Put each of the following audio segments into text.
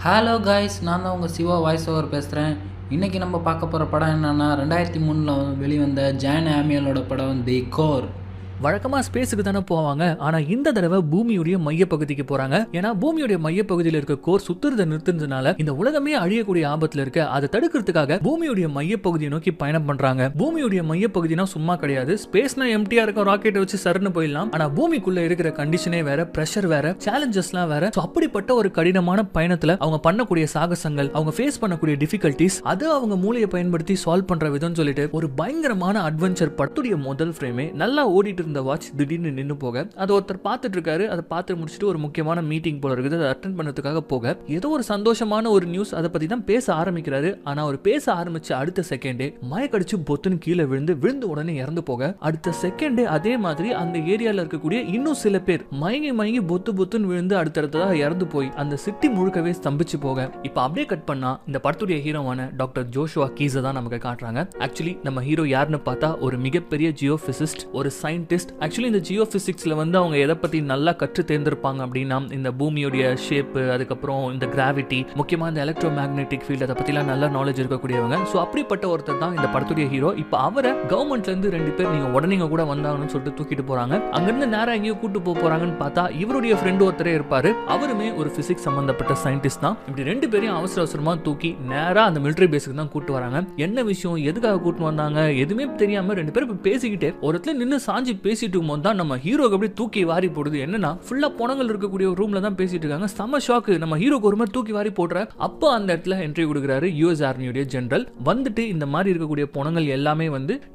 Hello guys, நான் தான் உங்கள் சிவா வாய்ஸ் ஓவர் பேசுகிறேன். இன்றைக்கி நம்ம பார்க்க போகிற படம் என்னென்னா 2003 வெளிவந்த ஜான் ஆமியலோட படம் தி கோர். வழக்கமாக ஸ்பேஸுக்கு தானே போவாங்க, ஆனால் இந்த தடவை பூமியுடைய மையப்பகுதிக்கு போகிறாங்க. ஏன்னா பூமியுடைய மையப்பகுதியில் இருக்க கோர் சுத்துறதை நிறுத்துறதுனால இந்த உலகமே அழியக்கூடிய ஆபத்தில் இருக்க. அதை தடுக்கிறதுக்காக பூமியுடைய மையப்பகுதியை நோக்கி பயணம் பண்ணுறாங்க. பூமியுடைய மையப்பகுதினா சும்மா கிடையாது. ஸ்பேஸ்னா எம்டியா இருக்கும், ராக்கெட்டை வச்சு சருன்னு போயிடலாம். ஆனால் பூமிக்குள்ள இருக்கிற கண்டிஷனே வேற, ப்ரெஷர் வேற, சேலஞ்சஸ்லாம் வேற. அப்படிப்பட்ட ஒரு கடினமான பயணத்தில் அவங்க பண்ணக்கூடிய சாகசங்கள், அவங்க ஃபேஸ் பண்ணக்கூடிய டிஃபிகல்டிஸ், அது அவங்க மூளையை பயன்படுத்தி சால்வ் பண்ற விதம் சொல்லிட்டு ஒரு பயங்கரமான அட்வென்ச்சர். படத்துடைய முதல் ஃப்ரேமே நல்லா ஓடிட்டு இந்த வாட்ச் திடீர்னு நின்று போக, அதை ஒருத்தர் பார்த்துட்டு இருக்காரு. அதை பார்த்து முடிச்சுட்டு ஒரு முக்கியமான மீட்டிங் போல இருக்குது, அதை அட்டென்ட் பண்ணதுக்காக போக ஏதோ ஒரு சந்தோஷமான ஒரு நியூஸ் அதை பத்தி தான் பேச ஆரம்பிக்கிறாரு. ஆனா அவர் பேச ஆரம்பிச்ச அடுத்த செகண்டே மயக்கடிச்சு பொத்துன்னு கீழே விழுந்து உடனே இறந்து போக, அடுத்த செகண்டே அதே மாதிரி அந்த ஏரியால இருக்கக்கூடிய இன்னும் சில பேர் மயங்கி பொத்துன்னு விழுந்து அடுத்தடுத்ததாக இறந்து போய் அந்த சிட்டி முழுக்கவே ஸ்தம்பிச்சு போக, இப்ப அப்படியே கட் பண்ணா இந்த படத்துடைய ஹீரோவான டாக்டர் ஜோஷுவா கீஸை தான் நமக்கு காட்டுறாங்க. ஆக்சுவலி நம்ம ஹீரோ யாருன்னு பார்த்தா ஒரு மிகப்பெரிய ஜியோபிசிஸ்ட், ஒரு சயின்டிஸ்ட். ஆக்சுவலி இந்த ஜியோ பிசிக்ஸ்ல அவங்க எதை பத்தி நல்லா கற்று தேர்ந்திருப்பாங்க அப்படின்னா இந்த பூமியுடைய ஷேப், அதுக்கப்புறம் இந்த கிராவிட்டி, முக்கியமா இந்த எலக்ட்ரோ மேக்னெட்டிக் ஃபீல்ட், அதை பத்திலாம் நல்ல நாலேஜ் இருக்கக்கூடியவங்க. ஸோ அப்படிப்பட்ட ஒருத்தர் தான் இந்த படத்துடைய ஹீரோ. இப்போ அவரை கவர்மெண்ட்ல இருந்து 2 பேர் நீங்க உடனே கூட வந்தாங்கன்னு சொல்லிட்டு தூக்கிட்டு போறாங்க. அங்கிருந்து நேரம் எங்கேயோ கூட்டு போறாங்கன்னு பார்த்தா இவருடைய ஃப்ரெண்டு ஒருத்தரே இருப்பாரு. அவருமே ஒரு பிசிக்ஸ் சம்பந்தப்பட்ட சயின்டிஸ்ட் தான். இப்படி 2 பேரையும் அவசரமா தூக்கி நேரா அந்த மிலிட்டரி பேஸுக்கு தான் கூட்டு வராங்க. என்ன விஷயம், எதுக்காக கூட்டு வந்தாங்க எதுவுமே தெரியாம 2 பேரும் பேசிக்கிட்டே ஒரு இடத்துல நின்று சாஞ்சி பேசிட்டு இருக்கும்போது தான் நம்ம ஹீரோக்கு அப்படியே தூக்கி வாரி போடுது. என்னன்னா ஃபுல்லா பணங்கள் இருக்கக்கூடிய ஒரு ரூம்ல தான் பேசிட்டு இருக்காங்க. செம ஷாக்கு. நம்ம ஹீரோக்கு ஒரு மாதிரி தூக்கி வாரி போடுற. அப்போ அந்த இடத்துல என்ட்ரி கொடுக்குறாரு யூஎஸ் ஆர்மியுடைய ஜெனரல். வந்துட்டு இந்த மாதிரி இருக்கக்கூடிய பணங்கள் எல்லாமே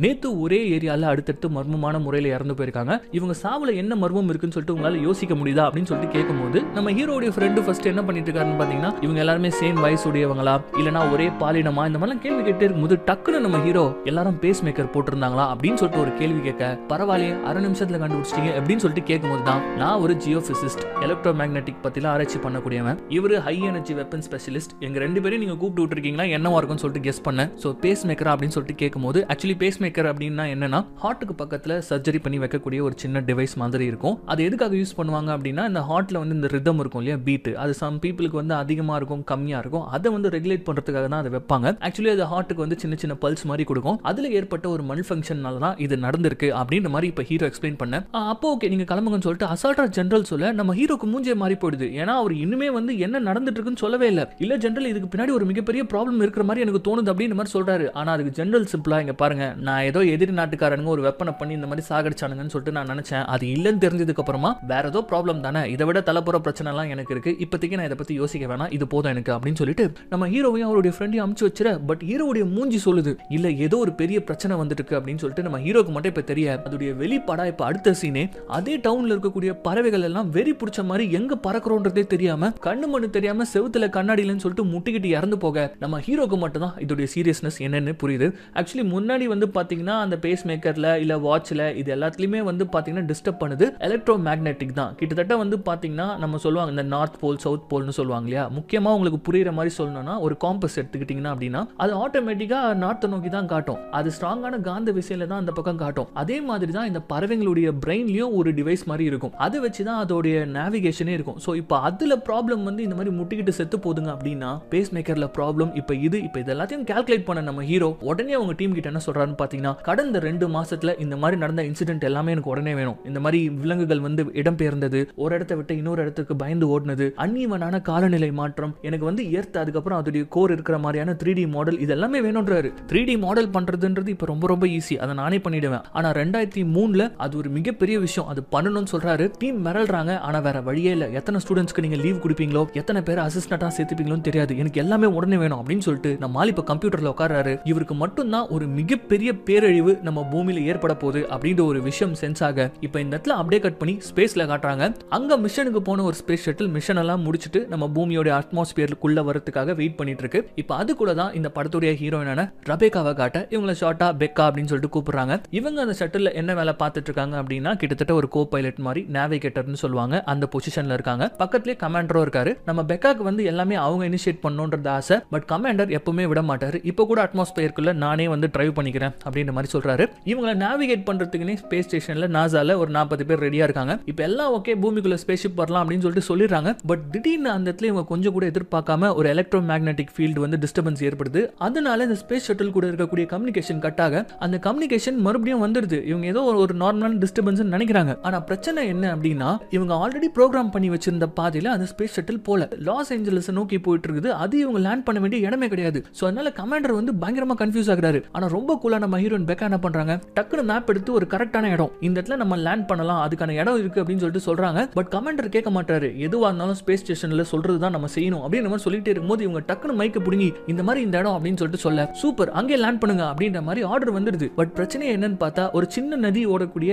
நேத்து ஒரே ஏரியால அடுத்தடுத்து மர்மமான முறையில் இறந்து போயிருக்காங்க. இவங்க சாவுல என்ன மர்மம் இருக்குன்னு சொல்லிட்டு உங்களால யோசிக்க முடியுதா அப்படின்னு சொல்லிட்டு கேட்கும்போது நம்ம ஹீரோடைய ஃப்ரெண்டு ஃபர்ஸ்ட் என்ன பண்ணிட்டு இருக்காருன்னு பாத்தீங்கன்னா இவங்க எல்லாருமே சேம் வயசுடையவங்களா இல்லனா ஒரே பாலினமா இந்த மாதிரி கேள்வி கேட்டு இருக்கும்போது டக்குன்னு நம்ம ஹீரோ எல்லாரும் பேஸ் மேக்கர் போட்டிருந்தாங்களா அப்படின்னு சொல்லிட்டு ஒரு கேள்வி கேட்க, பரவாயில்லையே 1/2 நிமிஷத்துல கண்டுபிடிச்சிட்டீங்க அப்படின்னு சொல்லிட்டு கேட்கும்போது தான் நான் ஒரு ஜியோபிசிஸ்ட், எலக்ட்ரோ மேக்னெட்டிக் பத்திலாம் ஆராய்ச்சி பண்ணக்கூடியவன், இவரு ஹை எனர்ஜி வெப்பன் ஸ்பெஷலிஸ்ட், எங்க 2 பேரையும் நீங்க கூப்பிட்டு விட்டுருக்கீங்களா என்னவா இருக்கும்னு சொல்லிட்டு கெஸ் பண்ணேன். ஸோ பேஸ் மேக்கரா அப்படின்னு சொல்லிட்டு கேட்கும்போது ஆக்சுவலி பேஸ் மேக்கர் அப்படின்னா என்னன்னா ஹார்ட்டுக்கு பக்கத்துல சர்ஜரி பண்ணி வைக்கக்கூடிய ஒரு சின்ன டிவைஸ் மாதிரி இருக்கும். அது எதுக்காக யூஸ் பண்ணுவாங்க அப்படின்னா இந்த ஹார்ட்ல இந்த ரிதம் இருக்கும் இல்லையா, பீட், அது சம் பீப்புளுக்கு அதிகமா இருக்கும் கம்மியா இருக்கும், அதை ரெகுலேட் பண்றதுக்காக தான் அதை வைப்பாங்க. ஆக்சுவலி அது ஹார்ட்டுக்கு சின்ன சின்ன பல்ஸ் மாதிரி கொடுக்கும். அதுல ஏற்பட்ட ஒரு மல் ஃபங்க்ஷனால தான் இது நடந்திருக்கு அப்படின்ற மாதிரி இப்ப ஹீரோ எக்ஸ்பிளைன் பண்ண. அப்போ ஓகே நீங்க கிளம்புங்கன்னு சொல்லிட்டு அசால்ட்டா ஜெனரல் சொல்ல நம்ம ஹீரோக்கு மூஞ்சே மாறி போயிடுது. ஏன்னா அவர் இன்னுமே என்ன நடந்துட்டு இருக்குன்னு சொல்லவே இல்ல ஜெனரல் இதுக்கு பின்னாடி ஒரு மிகப்பெரிய ப்ராப்ளம் இருக்கிற மாதிரி எனக்கு தோணுது அப்படின்னு மாதிரி சொல்றாரு. ஆனா அதுக்கு ஜெனரல் சிம்பிளா இங்க பாருங்க, நான் ஏதோ எதிரி நாட்டுக்காரங்க ஒரு வெப்பனை பண்ணி இந்த மாதிரி சாகடிச்சானுங்கன்னு சொல்லிட்டு நான் நினைச்சேன். அது இல்லன்னு தெரிஞ்சதுக்கு அப்புறமா வேற ஏதோ ப்ராப்ளம் தானே, இதை விட தலைப்புற பிரச்சனை எல்லாம் எனக்கு இருக்கு, இப்போதைக்கு நான் இதை பத்தி யோசிக்க வேணாம், இது போதும் எனக்கு அப்படின்னு சொல்லிட்டு நம்ம ஹீரோவையும் அவருடைய ஃப்ரெண்டையும் அமுச்சு வச்சிர. பட் ஹீரோவுடைய மூஞ்சி சொல்லுது இல்ல ஏதோ ஒரு பெரிய பிரச்சனை வந்துட்டு இருக்கு அப்படின்னு சொல்லிட்டு நம்ம ஹீரோக்கு மட்டும் இப்ப தெரிய அதோடைய வெளிப்பாடா இப்ப அடுத்த சீனே அதே டவுன்ல இருக்கக்கூடிய பறவைகள் எல்லாம் வெறி பிடிச்ச மாதிரி எங்க பறக்கிறோன்றதே தெரியாம கண்ணு மண்ணு தெரியாம செவுத்துல கண்ணாடிலன்னு சொல்லிட்டு முட்டிக்கிட்டு இறந்து போக நம்ம ஹீரோக்கு மட்டும் தான் இதோடைய சீரியஸ்னஸ் என்னன்னு புரியுது. ஆக்சுவலி முன்னாடி பாத்தீங்கன்னா அந்த பேஸ் மேக்கர்ல இல்ல வாட்ச்ல இது எல்லாத்துலயுமே பாத்தீங்கன்னா டிஸ்டர்ப் பண்ணுது எலக்ட்ரோ மேக்னெட்டிக் தான். கிட்டத்தட்ட பாத்தீங்கன்னா நம்ம சொல்லுவாங்க இந்த நார்த் போல் சவுத் போல்னு சொல்லுவாங்க இல்லையா. முக்கியமா உங்களுக்கு புரியுற மாதிரி சொல்லணும்னா ஒரு காம்பஸ் எடுத்துக்கிட்டீங்கன்னா அப்படின்னா அது ஆட்டோமேட்டிக்கா நார்த்தை நோக்கி தான் காட்டும். அது ஸ்ட்ராங்கான காந்த விசையில தான் அந்த பக்கம் காட்டும். அதே மாதிரி தான் இந்த பறவைகளுடைய பிரெயின்லயும் ஒரு டிவைஸ் மாதிரி இருக்கும். அதை வச்சு தான் அதோடைய நேவிகேஷனே இருக்கும். ஸோ இப்போ அதுல ப்ராப்ளம் இந்த மாதிரி முட்டிக்கிட்டு செத்து போதுங்க அப்படின்னா பேஸ் மேக்கர்ல ப்ராப்ளம் இப்போ இது எல்லாத்தையும் கால்குலேட் பண்ண நம்ம ஹீரோ உடனே அவங்க டீம் கிட்ட என்ன சொல்றாருன்னு பாத்தீங்கன்னா கடந்த 2 மாசத்துல இந்த மாதிரி நடந்த இன்சிடென்ட் எல்லாமே எனக்கு உடனே வேணும். இந்த மாதிரி விலங்குகள் இடம்பெயர்ந்தது, ஒரு இடத்தை விட்டு இன்னொரு இடத்துக்கு பயந்து ஓடுனது, அன்னியவனான காலநிலை மாற்றம், எனக்கு எர்த், அதுக்கப்புறம் அதோடைய கோர் இருக்கிற மாதிரியான 3D மாடல், இது எல்லாமே வேணும்ன்றாரு. 3D மாடல் பண்றதுன்றது இப்போ ரொம்ப ஈஸி, அதை நானே பண்ணிடுவேன். ஆனா 2003 அது ஒரு மிகப்பெரிய விஷயம், அது பண்ணணும்னு சொல்றாரு. டீம் மிரள்றாங்க. ஆனா வேற வழியே இல்ல. எத்தனை ஸ்டூடெண்ட்ஸ்க்கு நீங்க லீவ் கொடுப்பீங்களோ, எத்தனை பேர் அசிஸ்டண்டா சேர்த்துப்பீங்களோன்னு தெரியாது, எனக்கு எல்லாமே உடனே வேணும் அப்படின்னு சொல்லிட்டு நம்ம இப்ப கம்ப்யூட்டர்ல உட்கார்றாரு. இவருக்கு மட்டும்தான் ஒரு மிகப்பெரிய பேரழிவு நம்ம பூமியில ஏற்பட போகுது அப்படின்ற ஒரு விஷயம் சென்ஸ் ஆக இப்ப இந்த இடத்துல அப்படியே கட் பண்ணி ஸ்பேஸ்ல காட்டுறாங்க. அங்க மிஷனுக்கு போன ஒரு ஸ்பேஸ் ஷட்டில் மிஷன் எல்லாம் முடிச்சிட்டு நம்ம பூமியோட அட்மாஸ்பியருக்குள்ள வரதுக்காக வெயிட் பண்ணிட்டு இருக்கு. இப்ப அது கூட தான் இந்த படத்துடைய ஹீரோயினான ரபேகாவை காட்ட இவங்களை ஷார்ட்டா பெக்கா அப்படின்னு சொல்லிட்டு கூப்பிடுறாங்க. இவங்க அந்த ஷட்டில் என்ன வேலை பார்த்துட்டு இருக்காங்க அப்படின்னா கிட்டத்தட்ட ஒரு கோ பைலட் மாதிரி நேவிகேட்டர்னு சொல்லுவாங்க, அந்த பொசிஷன்ல இருக்காங்க. பக்கத்துலேயே கமாண்டரும் இருக்காரு. நம்ம பெக்காக்கு வந்து எல்லாமே அவங்க இனிஷியேட் பண்ணணும்ன்றது ஆசை, பட் கமாண்டர் எப்பவுமே விட மாட்டாரு. இப்போ கூட அட்மாஸ்பியருக்குள்ள நானே வந்து டிரைவ் பண்ணிக்கிறேன் அப்படின்ற மாதிரி சொல்றாரு. இவங்களை நேவிகேட் பண்றதுக்குன்னே ஸ்பேஸ் ஸ்டேஷன்ல நாசால ஒரு 40 பேர் ரெடியா இருக்காங்க. இப்போ எல்லாம் ஓகே, பூமிக்குள்ள ஸ்பேஸ் ஷிப் வரலாம் அப்படின்னு சொல்லிட்டு சொல்லிடுறாங்க. பட் திடீர்னு அந்த இடத்துல இவங்க கொஞ்சம் கூட எதிர்பார்க்காம ஒரு எலக்ட்ரோ மேக்னெட்டிக் ஃபீல்டு வந்து டிஸ்டர்பன்ஸ் ஏற்படுது. அதனால இந்த ஸ்பேஸ் ஷட்டில் கூட இருக்கக்கூடிய கம்யூனிகேஷன் கட் ஆக அந்த கம்யூனிகேஷன் மறுபடியும் வந்துருது. இவங்க ஏதோ ஒரு நார்மலான டிஸ்டர்பன்ஸ் நினைக்கிறாங்க. ஆனா பிரச்சனை என்ன அப்படின்னா, இவங்க ஆல்ரெடி ப்ரோக்ராம் பண்ணி வச்சிருந்த பாதையில அந்த ஸ்பேஸ் ஷட்டில் போல லாஸ் ஏஞ்சல்ஸ் நோக்கி போயிட்டு இருக்குது. அது இவங்க லேண்ட் பண்ண வேண்டிய இடமே கிடையாது. சோ அதனால கமாண்டர் வந்து பயங்கரமா கன்ஃபியூஸ் ஆகுறாரு. ஆனா ரொம்ப கூலா நம்ம ஹீரோயின் பெக்கா என்ன பண்றாங்க, டக்குனு மேப் எடுத்து ஒரு கரெக்டான இடம், இந்த இடத்துல நம்ம லேண்ட் பண்ணலாம், அதுக்கான இடம் இருக்கு அப்படின்னு சொல்லிட்டு சொல்றாங்க. பட் கமாண்டர் கேட்க மாட்டாரு. எதுவா இருந்தாலும் ஸ்பேஸ் ஸ்டேஷன்ல சொல்றது தான் நம்ம செய்யணும் அப்படின்னு மாதிரி சொல்லிட்டே இருக்கும்போது இவங்க டக்குனு மைக்க புடுங்கி இந்த மாதிரி இந்த இடம் அப்படின்னு சொல்லிட்டு சொல்ல, சூப்பர் அங்கே லேண்ட் பண்ணுங்க அப்படின்ற மாதிரி ஆர்டர் வந்துடுது. பட் பிரச்சனை என்னன்னு பார்த்தா, ஒரு சின்ன நதி ஓடக்கூடிய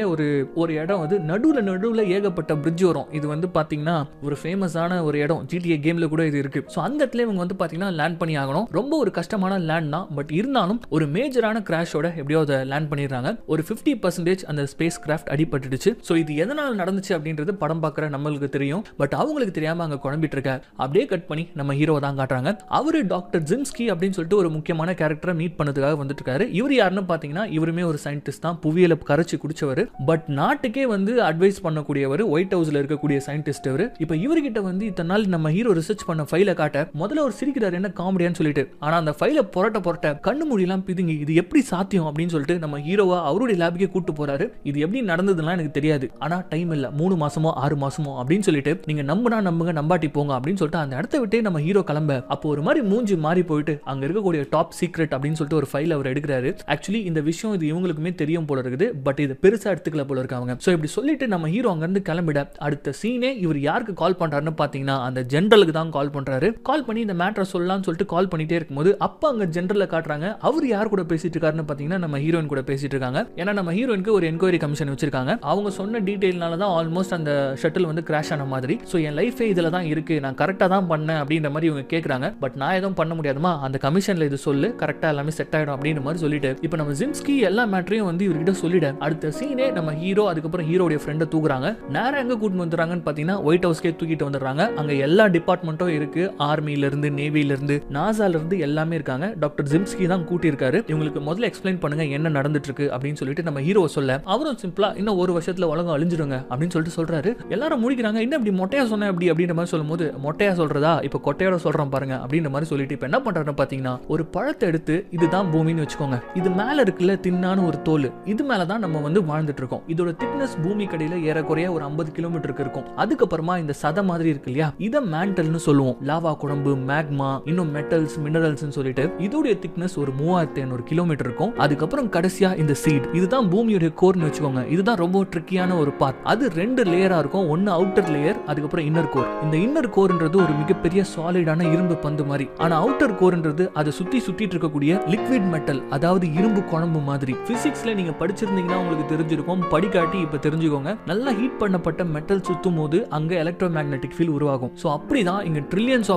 ஒரு இடம், அது நடுவுல ஏகப்பட்ட பிரிட்ஜ் வரும். இது வந்து பாத்தீங்கன்னா ஒரு ஃபேமஸான ஒரு இடம், GTA கேம்ல கூட இது இருக்கு. சோ அந்த இடத்துல இவங்க வந்து பாத்தீங்கன்னா லேண்ட் பண்ணி ஆகணும். ரொம்ப ஒரு கஷ்டமான லேண்ட் தான், பட் இருந்தாலும் ஒரு மேஜரான கிராஷோட எப்படியோ அதை லேண்ட் பண்ணிடுறாங்க. ஒரு 50% அந்த ஸ்பேஸ் கிராஃப்ட் அடிபட்டுடுச்சு. சோ இது எதனால நடந்துச்சு அப்படின்றது படம் பார்க்குற நம்மளுக்கு தெரியும், பட் அவங்களுக்கு தெரியாம அங்க குழம்பிட்டு இருக்க. அப்படியே கட் பண்ணி நம்ம ஹீரோ தான் காட்டுறாங்க. அவரு டாக்டர் ஜிம்ஸ்கி அப்படின்னு சொல்லிட்டு ஒரு முக்கியமான கேரக்டரை மீட் பண்ணதுக்காக வந்துட்டு இருக்காரு. இவர் யாருன்னு பாத்தீங்கன்னா, இவருமே ஒரு சயின்டிஸ்ட் தான், புவியியலை கரைச்சி குடிச்சவர். பட் நாட்டுக்கே வந்து அட்வைஸ் பண்ணக்கூடியவர், ஒயிட் ஹவுஸ்ல இருக்கக்கூடிய சயின்டிஸ்ட் அவர். இப்போ இவர்கிட்ட வந்து இத்தனை நாள் நம்ம ஹீரோ ரிசர்ச் பண்ண ஃபைலை காட்ட முதல்ல ஒரு சிரிக்கிறார், என்ன காமெடியான்னு சொல்லிட்டு. ஆனா அந்த ஃபைலை புரட்ட கண்ணு மூடிலாம் பிதுங்கி இது எப்படி சாத்தியம் அப்படின்னு சொல்லிட்டு நம்ம ஹீரோவா அவருடைய லேபுக்கே கூட்டு போறாரு. இது எப்படி நடந்ததுலாம் எனக்கு தெரியாது, ஆனா டைம் இல்ல, 3 மாசமோ 6 மாசமோ அப்படின்னு சொல்லிட்டு நீங்க நம்புனா நம்புங்க, நம்பாட்டி போங்க அப்படின்னு சொல்லிட்டு அந்த இடத்த விட்டே நம்ம ஹீரோ கிளம்ப. அப்போ ஒரு மாதிரி மூஞ்சி மாறி போயிட்டு அங்க இருக்கக்கூடிய டாப் சீக்ரெட் அப்படின்னு சொல்லிட்டு ஒரு ஃபைல் அவர் எடுக்கிறாரு. ஆக்சுவலி இந்த விஷயம் இது இவங்களுக்குமே தெரியும் போல இருக்குது, பட் இது பெருசா எடுத்துக்கல போல இருக்காங்க. சோ இப்படி சொல்லிட்டு நம்ம ஹீரோ அங்க இருந்து கிளம்பிட அடுத்த சீனே இவர் யாருக்கு கால் பண்றாருன்னு பாத்தீங்கன்னா, அந்த ஜெனரலுக்கு தான் கால் பண்றாரு. கால் பண்ணி இந்த மேட்டரை சொல்லலாம்னு சொல்லிட்டு கால் பண்ணிட்டே இருக்கும்போது அப்ப அங்க ஜெனரல்ல காட்டுறாங்க. அவர் யார் கூட பேசிட்டு இருக்காருன்னு பாத்தீங்கன்னா, நம்ம ஹீரோயின் கூட பேசிட்டு இருக்காங்க. ஏன்னா நம்ம ஹீரோயினுக்கு ஒரு என்கொயரி கமிஷன் வச்சிருக்காங்க. அவங்க சொன்ன டீடைல்னால தான் ஆல்மோஸ்ட் அந்த ஷட்டில் வந்து கிராஷ் ஆன மாதிரி. சோ என் லைஃபே இதுல தான் இருக்கு, நான் கரெக்டா தான் பண்ணேன் அப்படின்ற மாதிரி இவங்க கேக்குறாங்க. பட் நான் எதுவும் பண்ண முடியாதுமா, அந்த கமிஷன்ல இது சொல்லு, கரெக்டா எல்லாமே செட் ஆயிடும் அப்படின்ற மாதிரி சொல்லிட்டு இப்போ நம்ம ஜிம்ஸ்கி எல்லா மேட்டரையும் வந்து இவர்கிட்ட சொல்லிட அடுத்த சீனே நம்ம ஹீரோ அதுக்கப்புறம் ஹீரோடைய ஃப்ரெண்டை தூக்குறாங்க. நேரம் எங்க கூட்டிட்டு வந்துடுறாங்கன்னு பாத்தீங்கன்னா, ஒயிட் ஹவுஸ்க்கே தூக்கிட்டு வந்துடுறாங்க. அங்க எல்லா டிபார்ட்மெண்ட்டும் இருக்கு, ஆர்மில இருந்து, நேவில இருந்து, நாசால இருந்து எல்லாமே இருக்காங்க. டாக்டர் ஜிம்ஸ்கி தான் கூட்டி இருக்காரு. இவங்களுக்கு முதல்ல எக்ஸ்பிளைன் பண்ணுங்க என்ன நடந்துட்டு இருக்கு அப்படின்னு சொல்லிட்டு நம்ம ஹீரோ சொல்ல, அவரும் சிம்பிளா இன்னும் ஒரு வருஷத்துல உலகம் அழிஞ்சிடுங்க அப்படின்னு சொல்லிட்டு சொல்றாரு. எல்லாரும் முடிக்கிறாங்க. என்ன இப்படி மொட்டையா சொன்ன அப்படி அப்படின்ற மாதிரி சொல்லும்போது, மொட்டையா சொல்றதா இப்ப கொட்டையோட சொல்றோம் பாருங்க அப்படின்ற மாதிரி சொல்லிட்டு இப்ப என்ன பண்றாருன்னு பாத்தீங்கன்னா, ஒரு பழத்தை எடுத்து இதுதான் பூமின்னு வச்சுக்கோங்க, இது மேல இருக்குல்ல தின்னான ஒரு தோல், இது மேலதான் நம்ம வந்து வாழ்ந்துட்டு இருக்கோம். இதோட திக்னஸ் பூமி கடையில ஏறக்குறைய ஒரு 50 கிலோமீட்டருக்கு இருக்கும். அதுக்கப்புறமா இந்த சத மாதிரி இருக்கு இல்லையா, இத மேண்டல்னு சொல்லுவோம். லாவா குழம்பு, மேக்மா, இன்னும் மெட்டல்ஸ், மினரல்ஸ் சொல்லிட்டு இதோடைய திக்னஸ் ஒரு 3500 கிலோமீட்டர் இருக்கும். அதுக்கப்புறம் கடைசியா இந்த சீட், இதுதான் பூமியோட கோர்னு வச்சுக்கோங்க. இதுதான் ரொம்ப ட்ரிக்கியான ஒரு பார்ட். அது 2 லேயரா இருக்கும். ஒன்னு அவுட்டர் லேயர், அதுக்கப்புறம் இன்னர் கோர். இந்த இன்னர் கோர்ன்றது ஒரு மிகப்பெரிய சாலிடான இரும்பு பந்து மாதிரி. ஆனா அவுட்டர் கோர்ன்றது அதை சுத்திட்டு இருக்கக்கூடிய லிக்விட் மெட்டல், அதாவது இரும்பு குழம்பு மாதிரி. பிசிக்ஸ்ல நீங்க படிச்சிருந்தீங்கன்னா உங்களுக்கு தெரிஞ்சிருக்கும், படிக்காட்டி இப்ப தெரிஞ்சுக்கோங்க. நல்லா ஹீட் பண்ணப்பட்ட மெட்டல் சுத்தும் போது அங்க எலக்ட்ரோ மேக்னெட்டிக் ஃபீல்ட் உருவாகும். சோ அப்படிதான் இங்க ட்ரில்லியன்ஸ்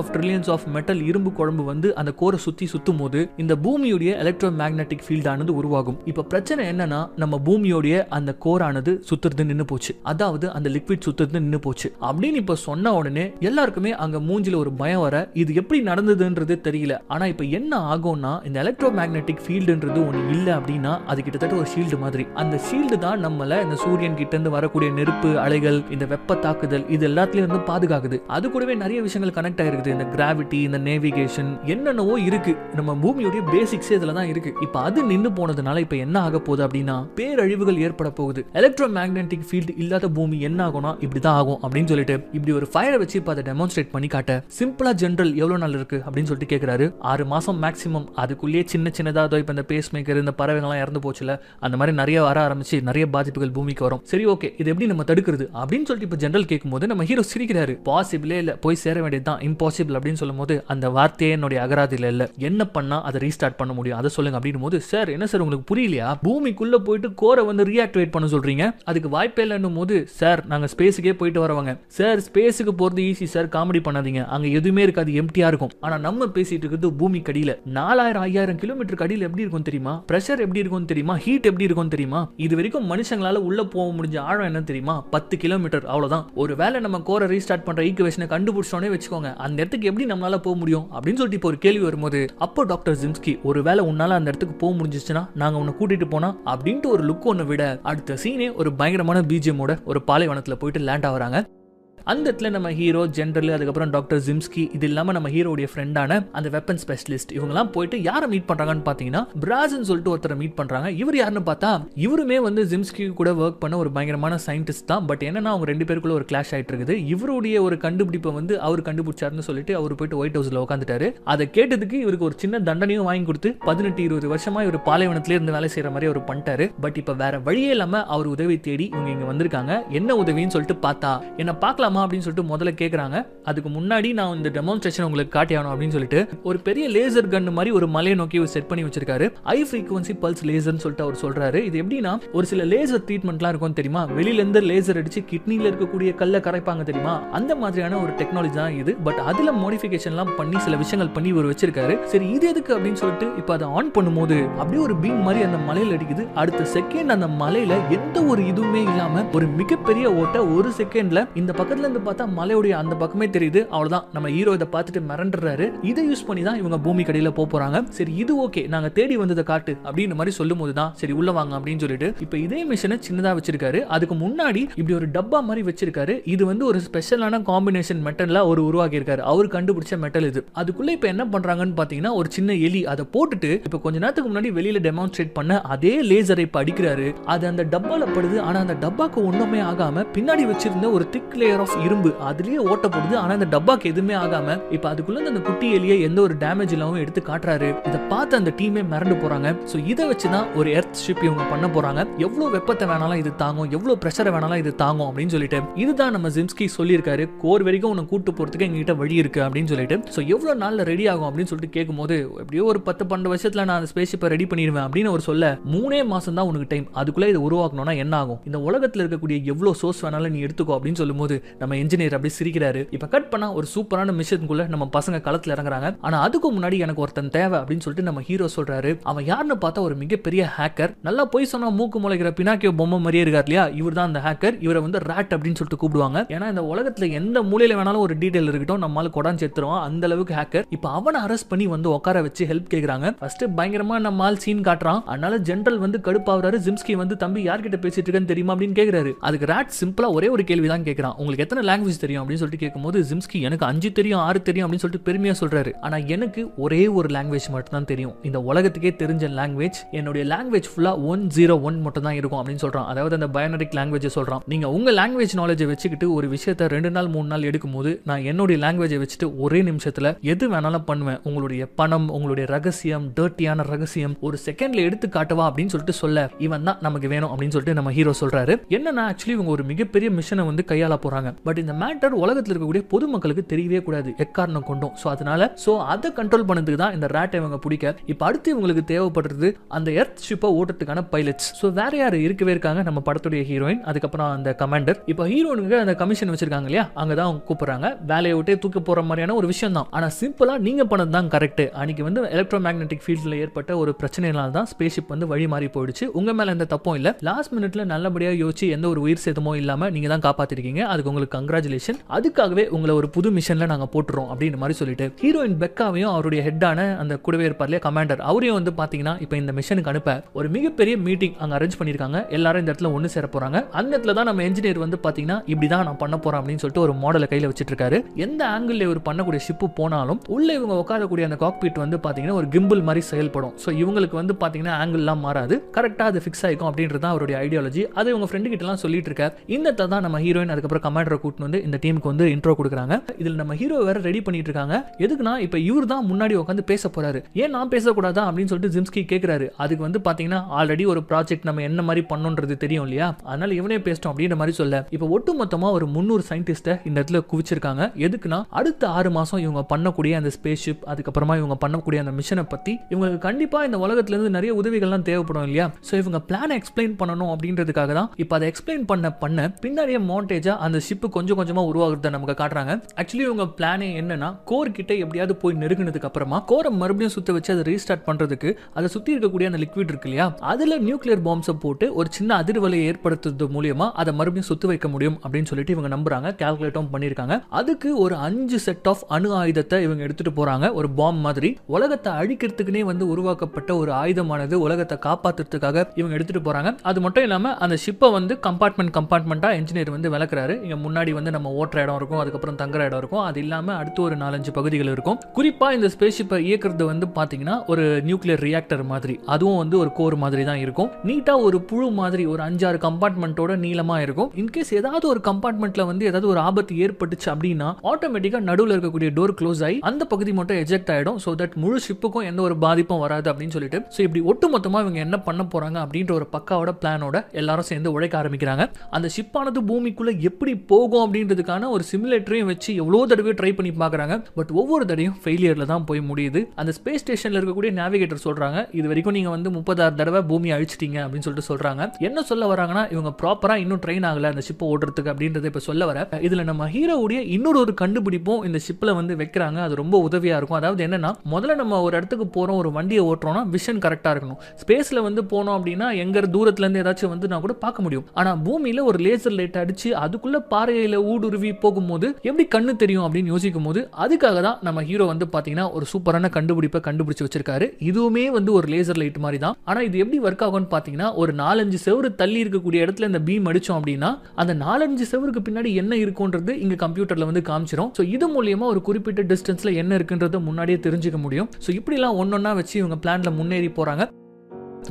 ஆஃப் மெட்டல் இரும்பு குழம்பு வந்து அந்த கோரை சுத்தும் போது இந்த பூமியுடைய எலக்ட்ரோ மேக்னெட்டிக் ஃபீல்ட் ஆனது உருவாகும். இப்ப பிரச்சனை என்னன்னா, நம்ம பூமியோடைய அந்த கோர் ஆனது சுத்துறது நின்னு போச்சு, அதாவது அந்த லிக்விட் சுத்துறது நின்னு போச்சு அப்படின்னு இப்ப சொன்ன உடனே எல்லாருக்குமே அங்க மூஞ்சில ஒரு பயம் வர, இது எப்படி நடந்ததுன்றது தெரியல. ஆனா இப்ப என்ன ஆகும்னா, இந்த எலக்ட்ரோ மேக்னெட்டிக் ஃபீல்டுன்றது ஒண்ணு இல்ல அப்படின்னா அது கிட்டத்தட்ட ஒரு ஷீல்டு மாதிரி. அந்த ஷீல்டு தான் நம்மள இந்த சூரியன் கிட்ட இருந்து வரக்கூடிய நெருப்பு அலைகள், இந்த வெப்ப தாக்குதல், இது எல்லாத்துலயும் இருந்து பாதுகாக்குது. அது கூடவே நிறைய விஷயங்கள் கனெக்ட் ஆயிருக்குது. இந்த கிராவிட்டி, இந்த நேவிகேஷன், என்னென்னவோ இருக்கு. நம்ம பூமியோட பேசிக்ஸ் இதுல தான் இருக்கு. இப்ப அது நின்னு போனதுனால இப்ப என்ன ஆக போகுது அப்படின்னா, பேரழிவுகள் ஏற்பட போகுது. எலக்ட்ரோ மேக்னெட்டிக் ஃபீல்டு இல்லாத பூமி என்ன ஆகும்னா இப்படிதான் ஆகும் அப்படின்னு சொல்லிட்டு இப்படி ஒரு ஃபயரை வச்சு இப்ப அதை டெமான்ஸ்ட்ரேட் பண்ணி காட்ட, சிம்பிளா ஜெனரல் எவ்வளவு நாள் இருக்கு அப்படின்னு சொல்லிட்டு கேக்குறாரு. 6 மாசம் மேக்ஸிமம். அதுக்குள்ளேயே சின்னதா இப்ப இந்த பேஸ் மேக்கர், இந்த பறவைகள்லாம் இறந்து போச்சுல, அந்த மாதிரி நிறைய வர ஆரம்பிச்சு நிறைய பாதிப்புகள் பூமிக்கு வரும். சரி ஓகே, இது எப்படி நம்ம தடுக்கிறது அப்படின்னு சொல்லிட்டு இப்ப ஜெனரல் கேட்கும்போது நம்ம ஹீரோ சிரிக்கிறாரு. பாசிபிளே இல்ல, போய் சேர வேண்டியதுதான், இம்பாசிபிள் அப்படின்னு சொல்லும்போது அந்த வார்த்தையே என்னுடைய அகராதியில இல்ல, என்ன பண்ணா அதை ரீஸ்டார்ட் பண்ண முடியும் அதை சொல்லுங்க அப்படின்னு போது, சார் என்ன சார் உங்களுக்கு புரியலையா, பூமிக்குள்ள போயிட்டு கோரை வந்து ரீஆக்டிவேட் பண்ண சொல்றீங்க, அதுக்கு வாய்ப்பே இல்லைன்னும் போது, சார் நாங்க ஸ்பேஸுக்கே போயிட்டு வரவங்க சார், ஸ்பேஸுக்கு போறது ஈஸி சார், காமெடி பண்ணாதீங்க, அங்க எதுவுமே இருக்காது, எம்டியா இருக்கும். ஆனா நம்ம பேசிட்டு இருக்கிறது பூமி கடியில 4000-5000 கிலோமீட்டர் அடியில் எப்படி இருக்கும் தெரியுமா, பிரஷர் எப்படி இருக்கும் தெரியுமா, ஹீட் எப்படி இருக்கும் தெரியுமா, இது வரைக்கும் வரைக்கும் மனுஷங்களால உள்ள போக முடிஞ்ச ஆழம் என்ன தெரியுமா? 10 கிலோமீட்டர், அவ்வளவுதான். ஒரு வேளை நம்ம கோரை ரீஸ்டார்ட் பண்ற ஈக்குவேஷனை கண்டுபிடிச்சோனே வச்சுக்கோங்க, அந்த இடத்துக்கு எப்படி நம்மளால போக முடியும் அப்படின்னு சொல்லிட்டு இப்போ ஒரு கேள்வி வரும்போது, அப்போ டாக்டர் ஜிம்ஸ்கி ஒருவேளை உன்னால அந்த இடத்துக்கு போக முடிஞ்சிச்சுன்னா நாங்க உன்னை கூட்டிட்டு போனா அப்படின்ட்டு ஒரு லுக் ஒன்று விட, அடுத்த சீனே ஒரு பயங்கரமான பிஜிஎமோட ஒரு பாலைவனத்துல போயிட்டு லேண்ட் ஆகுறாங்க. அந்த இடத்துல நம்ம ஹீரோ, ஜென்ரல், அதுக்கப்புறம் டாக்டர் ஜிம்ஸ்கி, இது இல்லாம நம்ம ஹீரோடைய ஃப்ரெண்டான அந்த வெப்பன் ஸ்பெஷலிஸ்ட், இவங்கலாம் போயிட்டு யாரை மீட் பண்றாங்கன்னு பாத்தீங்கன்னா பிராஸ்ன்னு சொல்லிட்டு ஒருத்தரை மீட் பண்றாங்க. இவர் யாருன்னு பார்த்தா இவருமே வந்து ஜிம்ஸ்கி கூட ஒர்க் பண்ண ஒரு பயங்கரமான சயின்டிஸ்ட் தான். பட் என்னன்னா அவங்க 2 பேருக்குள்ள ஒரு கிளாஷ் ஆயிட்டு இருக்குது. இவருடைய ஒரு கண்டுபிடிப்பை வந்து அவர் கண்டுபிடிச்சாருன்னு சொல்லிட்டு அவர் போயிட்டு ஒயிட் ஹவுஸ்ல உட்காந்துட்டாரு. அதை கேட்டதுக்கு இவருக்கு ஒரு சின்ன தண்டனையும் வாங்கி கொடுத்து 18-20 வருஷமா இவர் பாலைவனத்திலே இருந்து வேலை செய்யற மாதிரி அவர் பண்ணிட்டாரு. பட் இப்ப வேற வழியே இல்லாம அவர் உதவி தேடி இவங்க இங்க வந்திருக்காங்க. என்ன உதவின்னு சொல்லிட்டு பார்த்தா, என்ன பார்க்கலாமா அப்படின்னு சொல்லிட்டு முதல்ல கேக்குறாங்க. அதுக்கு முன்னாடி நான் இந்த டெமான்ஸ்ட்ரேஷன் உங்களுக்கு காட்டியானோ அப்படின்னு சொல்லிட்டு ஒரு பெரிய லேசர் கன் மாதிரி ஒரு மலையை நோக்கி செட் பண்ணி வச்சிருக்காரு. ஹை ஃப்ரீக்வன்சி பல்ஸ் லேசர்னு சொல்லிட்டு அவர் சொல்றாரு. இது எப்படின்னா, ஒரு சில லேசர் ட்ரீட்மெண்ட்லாம் இருக்கும் தெரியுமா, வெளியில இருந்து லேசர் அடிச்சு கிட்னில இருக்கக்கூடிய கல்லை கரைப்பாங்க தெரியுமா, அந்த மாதிரியான ஒரு டெக்னாலஜி தான் இது. பட் அதுல மாடிஃபிகேஷன்லாம் பண்ணி சில விஷயங்கள் பண்ணி இவர் வச்சிருக்காரு. சரி இது எதுக்கு அப்படின்னு சொல்லிட்டு இப்போ அதை ஆன் பண்ணும்போது அப்படியே ஒரு பீம் மாதிரி அந்த மலையில அடிக்குது. அடுத்த செகண்ட் அந்த மலையில எந்த ஒரு இதுவுமே இல்லாம ஒரு மிகப்பெரிய ஓட்ட ஒரு செகண்ட்ல இந்த பக்கத்துல இருந்து பார்த்தா மலையோடைய அந்த பக்கமே தெரியுது. அவ்வளவுதான், நம்ம ஹீரோ இதை பார்த்துட்டு மிரண்டுறாரு. இதை யூஸ் பண்ணி தான் இவங்க பூமி கடையில போறாங்க. சரி இது ஓகே, நாங்க தேடி வந்ததை காட்டு அப்படின்னு மாதிரி சொல்லும் போதுதான் சரி உள்ள வாங்க அப்படின்னு சொல்லிட்டு இப்ப இதே மிஷனை சின்னதா வச்சிருக்காரு. அதுக்கு முன்னாடி இப்படி ஒரு டப்பா மாதிரி வச்சிருக்காரு. இது வந்து ஒரு ஸ்பெஷலான காம்பினேஷன் மெட்டல்ல ஒரு உருவாக்கி இருக்காரு. அவர் கண்டுபிடிச்ச மெட்டல் இது. அதுக்குள்ள இப்ப என்ன பண்றாங்கன்னு பாத்தீங்கன்னா, ஒரு சின்ன எலி அதை போட்டுட்டு இப்ப கொஞ்ச நேரத்துக்கு முன்னாடி வெளியில டெமான்ஸ்ட்ரேட் பண்ண அதே லேசரை இப்ப அடிக்கிறாரு. அது அந்த டப்பால படுது. ஆனா அந்த டப்பாக்கு ஒண்ணுமே ஆகாம பின்னாடி வச்சிருந்த ஒரு திக் லேயர் ஆஃப் இரும்பு அதுலயே ஓட்டப்படுது. ஆனா அந்த டப்பாக்கு எதுவுமே ஆகாம இப்ப அதுக்குள்ள அந்த குட்டி எலியை எந்த ஒரு டேமேஜ் இல்லாம எடுத்து காட்டுறாரு. இதை பார்த்து அந்த டீமே மிரண்டு போறாங்க. சோ இதை வச்சுதான் ஒரு எர்த் ஷிப் இவங்க பண்ண போறாங்க. எவ்வளவு வெப்பத்தை வேணாலும் இது தாங்கும், எவ்வளவு பிரஷரை வேணாலும் இது தாங்கும் அப்படின்னு சொல்லிட்டு இதுதான் நம்ம ஜிம்ஸ்கி சொல்லியிருக்காரு. கோர் வரைக்கும் உன்னை கூட்டு போறதுக்கு எங்ககிட்ட வழி இருக்கு அப்படின்னு சொல்லிட்டு. சோ எவ்வளவு நாள்ல ரெடி ஆகும் அப்படின்னு சொல்லிட்டு கேட்கும்போது, எப்படியோ ஒரு 10-12 வருஷத்துல நான் அந்த ஸ்பேஸ் ஷிப்பை ரெடி பண்ணிடுவேன் அப்படின்னு அவர் சொல்ல, 3 மாசம் தான் உனக்கு டைம், அதுக்குள்ள இதை உருவாக்கணும்னா என்ன ஆகும், இந்த உலகத்துல இருக்கக்கூடிய எவ்வளவு சோர்ஸ் வேணாலும் நீ எடுத்துக்கோ அப்படின்னு சொல்லும்போது நம்ம இன்ஜினியர் அப்படி சிரிக்கிறாரு. இப்ப கட் பண்ணா ஒரு சூப்பரான மிஷனுக்குள்ள நம்ம பசங்க களத்துல இறங்குறாங்க. ஆனா அதுக்கு முன்னாடி எனக்கு ஒருத்தன் தேவை அப்படின்னு சொல்லிட்டு நம்ம ஹீரோ சொல்றாரு. அவன் யாருன்னு பார்த்தா ஒரு மிகப்பெரிய ஹேக்கர். நல்லா போய் சொன்னா மூக்கு முளைக்கிற பினாக்கியோ பொம்மை மாதிரியே இருக்கார் இல்லையா, இவர் தான் அந்த ஹேக்கர். இவரை வந்து ராட் அப்படின்னு சொல்லிட்டு கூப்பிடுவாங்க. ஏன்னா இந்த உலகத்துல எந்த மூலையில வேணாலும் ஒரு டீடைல் இருக்கட்டும் நம்மால கொடான் சேர்த்துருவான், அந்த அளவுக்கு ஹேக்கர். இப்ப அவனை அரெஸ்ட் பண்ணி வந்து உட்கார வச்சு ஹெல்ப் கேக்குறாங்க. ஃபர்ஸ்ட் பயங்கரமா நம்ம ஆள் சீன் காட்டுறான். அதனால ஜெனரல் வந்து கடுப்பாவறாரு. ஜிம்ஸ்கி வந்து தம்பி யார்கிட்ட பேசிட்டு இருக்கேன்னு தெரியுமா அப்படின்னு கேக்குறாரு. அதுக்கு ராட் சிம்பிளா ஒரே ஒரு கேள்வி தான் கேக்குறான், உங்களுக்கு எத்தனை லாங்குவேஜ் தெரியும் அப்படின்னு சொல்லிட்டு கேட்கும்போது ஜிம்ஸ்கி எனக்கு 5 தெரியும் 6 தெரியும் அப்படின்னு சொல்லிட்டு பெருமையா சொல்றாரு. ஆனா எனக்கு ஒரே ஒரு லாங்குவேஜ் மட்டும் தான் தெரியும், இந்த உலகத்துக்கே தெரிஞ்ச லாங்குவேஜ், என்னுடைய லாங்குவேஜ் ஃபுல்லா 101 மட்டும் தான் இருக்கும் அப்படின்னு சொல்றான். அதாவது அந்த பயோனரிக் லாங்குவேஜ் சொல்றான். நீங்க உங்க லாங்குவேஜ் நாலேஜை வச்சுக்கிட்டு ஒரு விஷயத்தை 2 நாள் 3 நாள் எடுக்கும்போது நான் என்னுடைய லாங்குவேஜை வச்சுட்டு ஒரே நிமிஷத்துல எது வேணாலும் பண்ணுவேன். உங்களுடைய பணம், உங்களுடைய ரகசியம், டர்ட்டியான ரகசியம் ஒரு செகண்ட்ல எடுத்து காட்டுவா அப்படின்னு சொல்லிட்டு சொல்ல, இவன் தான் நமக்கு வேணும் அப்படின்னு சொல்லிட்டு நம்ம ஹீரோ சொல்றாரு. என்னன்னா ஆக்சுவலி இவங்க ஒரு மிகப்பெரிய மிஷனை வந்து கையாள போறாங்க. பட் இந்த மேட்டர் உலகத்தில் இருக்கக்கூடிய பொதுமக்களுக்கு தெரியவே கூடாது எக்காரணம் கொண்டும். சோ அதை கண்ட்ரோல் பண்ணதுக்கு தான் இந்த ராட்டை இவங்க பிடிக்க. இப்ப அடுத்து இவங்களுக்கு தேவைப்படுறது அந்த எர்த் ஷிப்பை ஓட்டுறதுக்கான பைலட்ஸ். சோ வேற யாரு இருக்கவே இருக்காங்க, நம்ம படத்துடைய ஹீரோயின், அதுக்கப்புறம் அந்த கமாண்டர். இப்ப ஹீரோனுக்கு அந்த கமிஷன் வச்சிருக்காங்க இல்லையா, அங்கதான் அவங்க கூப்பிடுறாங்க. வேலையை விட்டே தூக்க போற மாதிரியான ஒரு விஷயம் தான். ஆனா சிம்பிளா நீங்க பண்ணது தான் கரெக்ட். அன்னைக்கு வந்து எலக்ட்ரோ மேக்னெட்டிக் ஃபீல்ட்ல ஏற்பட்ட ஒரு பிரச்சனைனால தான் ஸ்பேஸ் ஷிப் வந்து வழி மாறி போயிடுச்சு. உங்க மேல எந்த தப்பும் இல்ல. லாஸ்ட் மினிட்ல நல்லபடியா யோசிச்சு எந்த ஒரு உயிர் சேதமோ இல்லாம நீங்க தான் காப்பாத்திருக்கீங்க. அதுக்கு உங்களுக்கு கங்க்ராச்சுலேஷன். அதுக்காகவே உங்களை ஒரு புது மிஷன்ல நாங்க போட்டுறோம் அப்படின்னு மாதிரி சொல்லிட்டு ஹீரோயின் பெக்காவையும் அவருடைய ஹெட்டான அந்த கூடவே இருப்பார்ல கமாண்டர், அவரையும் வந்து பாத்தீங்கன்னா இப்ப இந்த மிஷனுக்கு அனுப்ப ஒரு மிகப்பெரிய மீட்டிங் அங்க அரேஞ்ச் பண்ணிருக்காங்க. எல்லாரும் இந்த இடத்துல ஒண்ணு சேர போறாங்க. அந்த இடத்துல தான் நம்ம இன்ஜினியர் வந்து பாத்தீங்கன்னா இப்படிதான் நான் பண்ண போறேன் அப்படின்னு சொல்லிட்டு ஒரு மாடலை கையில வச்சிட்டு இருக்காரு. எந்த ஆங்கிள் இவர் பண்ணக்கூடிய ஷிப்பு போனாலும் உள்ள இவங்க உட்காரக்கூடிய அந்த காக்பீட் வந்து பாத்தீங்கன்னா ஒரு கிம்பிள் மாதிரி செயல்படும். சோ இவங்களுக்கு வந்து பாத்தீங்கன்னா ஆங்கிள் எல்லாம் மாறாது, கரெக்டா அது ஃபிக்ஸ் ஆயிக்கும் அப்படின்றது தான் அவருடைய ஐடியாலஜி. அதை இவங்க ஃப்ரெண்டு கிட்ட எல்லாம் சொல்லிட்டு இருக்காரு. இந்த தான் நம்ம ஹீரோயின் அதுக்கப்புறம் கமாண்டரை கூட்டிட்டு வந்து இந்த டீமுக்கு வந்து இன்ட்ரோ கொடுக்குறாங்க. இதுல நம்ம ஹீரோ வேற ரெடி பண்ணிட்டு இருக்காங்க. எதுக்குன்னா இப்ப இவர் தான் முன்னாடி உட்காந்து பேச போறாரு. ஏன் நான் பேசக்கூடாதா அப்படின்னு சொல்லிட்டு ஜிம்ஸ்கி கேட்கிறாரு. அதுக்கு வந்து பாத்தீங்கன்னா ஆல்ரெடி ஒரு ப்ராஜெக்ட் நம்ம என்ன மாதிரி பண்ணணும்ன்றது தெரியும் இல்லையா, அதனால இவனே பேசிட்டோம் அப்படின்ற மாதிரி சொல்ல இப்ப ஒட்டு மொத்தமா ஒரு 300 சயின்டிஸ்ட இந்த இடத்துல குவிச்சிருக்காங்க. எதுக்குன்னா அடுத்த 6 மாசம் இவங்க பண்ணக்கூடிய அந்த ஸ்பேஸ் ஷிப், அதுக்கப்புறமா இவங்க பண்ணக்கூடிய அந்த மிஷனை பத்தி இவங்களுக்கு கண்டிப்பா இந்த உலகத்துல இருந்து நிறைய உதவிகள்லாம் தேவைப்படும் இல்லையா. சோ இவங்க பிளானை எக்ஸ்பிளைன் பண்ணணும் அப்படின்றதுக்காக தான் இப்ப அதை எக்ஸ்பிளைன் பண்ண பின்னாடியே மாண்டேஜா அந்த ஷிப் ஷிப்பு கொஞ்சம் கொஞ்சமா உருவாகுறத நமக்கு காட்டுறாங்க. ஆக்சுவலி இவங்க பிளானே என்னன்னா கோர் கிட்ட எப்படியாவது போய் நெருங்கினதுக்கு அப்புறமா கோரை மறுபடியும் சுத்த வச்சு அதை ரீஸ்டார்ட் பண்றதுக்கு அதை சுத்தி இருக்கக்கூடிய அந்த லிக்விட் இருக்கு இல்லையா, அதுல நியூக்ளியர் பாம்ஸை போட்டு ஒரு சின்ன அதிர்வலை ஏற்படுத்துறது மூலியமா அதை மறுபடியும் சுத்த வைக்க முடியும் அப்படின்னு சொல்லிட்டு இவங்க நம்புறாங்க. கால்குலேட்டும் பண்ணிருக்காங்க. அதுக்கு ஒரு 5 செட் ஆஃப் அணு ஆயுதத்தை இவங்க எடுத்துட்டு போறாங்க. ஒரு பாம் மாதிரி உலகத்தை அழிக்கிறதுக்குனே உருவாக்கப்பட்ட ஒரு ஆயுதமானது உலகத்தை காப்பாத்துறதுக்காக இவங்க எடுத்துட்டு போறாங்க. அது மட்டும் இல்லாம அந்த ஷிப்பை கம்பார்ட்மெண்டா இன்ஜினியர் விளக்குறாரு. இங்க முன்னாடி நம்ம ஓட்டுற இடம் இருக்கும், அதுக்கப்புறம் தங்குற இடம் இருக்கும். அது இல்லாம அடுத்து ஒரு 4-5 பகுதிகள் இருக்கும். குறிப்பா இந்த ஸ்பேஸ் ஷிப்பை இயக்குறது பாத்தீங்கன்னா ஒரு நியூக்ளியர் ரியாக்டர் மாதிரி, அதுவும் ஒரு கோர் மாதிரி தான் இருக்கும். நீட்டா ஒரு புழு மாதிரி ஒரு 5-6 கம்பார்ட்மெண்டோட நீளமா இருக்கும். இன்கேஸ் ஏதாவது ஒரு கம்பார்ட்மெண்ட்ல ஏதாவது ஒரு ஆபத்து ஏற்பட்டுச்சு அப்படின்னா ஆட்டோமேட்டிக்கா நடுவில் இருக்கக்கூடிய டோர் க்ளோஸ் ஆகி அந்த பகுதி மட்டும் எஜெக்ட் ஆயிடும். சோ தட் முழு ஷிப்புக்கும் எந்த ஒரு பாதிப்பும் வராது அப்படின்னு சொல்லிட்டு இப்படி ஒட்டுமொத்தமா இவங்க என்ன பண்ண போறாங்க அப்படின்ற ஒரு பக்காவோட பிளானோட எல்லாரும் சேர்ந்து உழைக்க ஆரம்பிக்கிறாங்க. அந்த ஷிப்பானது பூமிக்குள்ள எப்படி போகும் அப்படின்றதுக்கான ஒரு சிமுலேட்டரையும் வச்சு எவ்வளவு தடவை ட்ரை பண்ணி பாக்குறாங்க. பட் ஒவ்வொரு தடவையும் ஃபெயிலியர்ல தான் போய் முடியுது. அந்த ஸ்பேஸ் ஸ்டேஷன்ல இருக்கக்கூடிய நேவிகேட்டர் சொல்றாங்க, இது வரைக்கும் நீங்க 36 தடவை பூமியை அழிச்சிட்டீங்க அப்படின்னு சொல்லிட்டு சொல்றாங்க. என்ன சொல்ல வராங்கன்னா இவங்க ப்ராப்பரா இன்னும் ட்ரெயின் ஆகல அந்த ஷிப்பை ஓடுறதுக்கு அப்படின்றத இப்ப சொல்ல வர. இதுல நம்ம ஹீரோவுடைய இன்னொரு கண்டுபிடிப்பும் இந்த ஷிப்ல வைக்கிறாங்க. அது ரொம்ப உதவியா இருக்கும். அதாவது என்னன்னா, முதல்ல நம்ம ஒரு இடத்துக்கு போறோம், ஒரு வண்டியை ஓட்டுறோம்னா விஷன் கரெக்டா இருக்கணும். ஸ்பேஸ்ல போனோம் அப்படின்னா எங்க தூரத்துல இருந்து ஏதாச்சும் நான் கூட பார்க்க முடியும். ஆனா பூமியில ஒரு லேசர் லைட் அடிச்சு அதுக்குள்ள பாறையில ஊடுருவி போகும்போது எப்படி கண்ணு தெரியும் அப்படின்னு யோசிக்கும் போது அதுக்காக தான் நம்ம ஹீரோ பாத்தீங்கன்னா ஒரு சூப்பரான கண்டுபிடிப்பை கண்டுபிடிச்சு வச்சிருக்காரு. இதுவுமே ஒரு லேசர் லைட் மாதிரி தான். ஆனா இது எப்படி ஒர்க் ஆகும்னு பாத்தீங்கன்னா, ஒரு 4-5 செவரு தள்ளி இருக்கக்கூடிய இடத்துல இந்த பீம் அடிச்சோம் அப்படின்னா அந்த 4-5 செவருக்கு பின்னாடி என்ன இருக்குன்றது இங்க கம்ப்யூட்டர்ல காமிச்சிரும். சோ இது மூலமா ஒரு குறிப்பிட்ட டிஸ்டன்ஸ்ல என்ன இருக்குன்றத முன்னாடியே தெரிஞ்சுக்க முடியும். சோ இப்படி எல்லாம் ஒன்னொன்னா வச்சு இவங்க பிளான்ல முன்னேறி போறாங்க.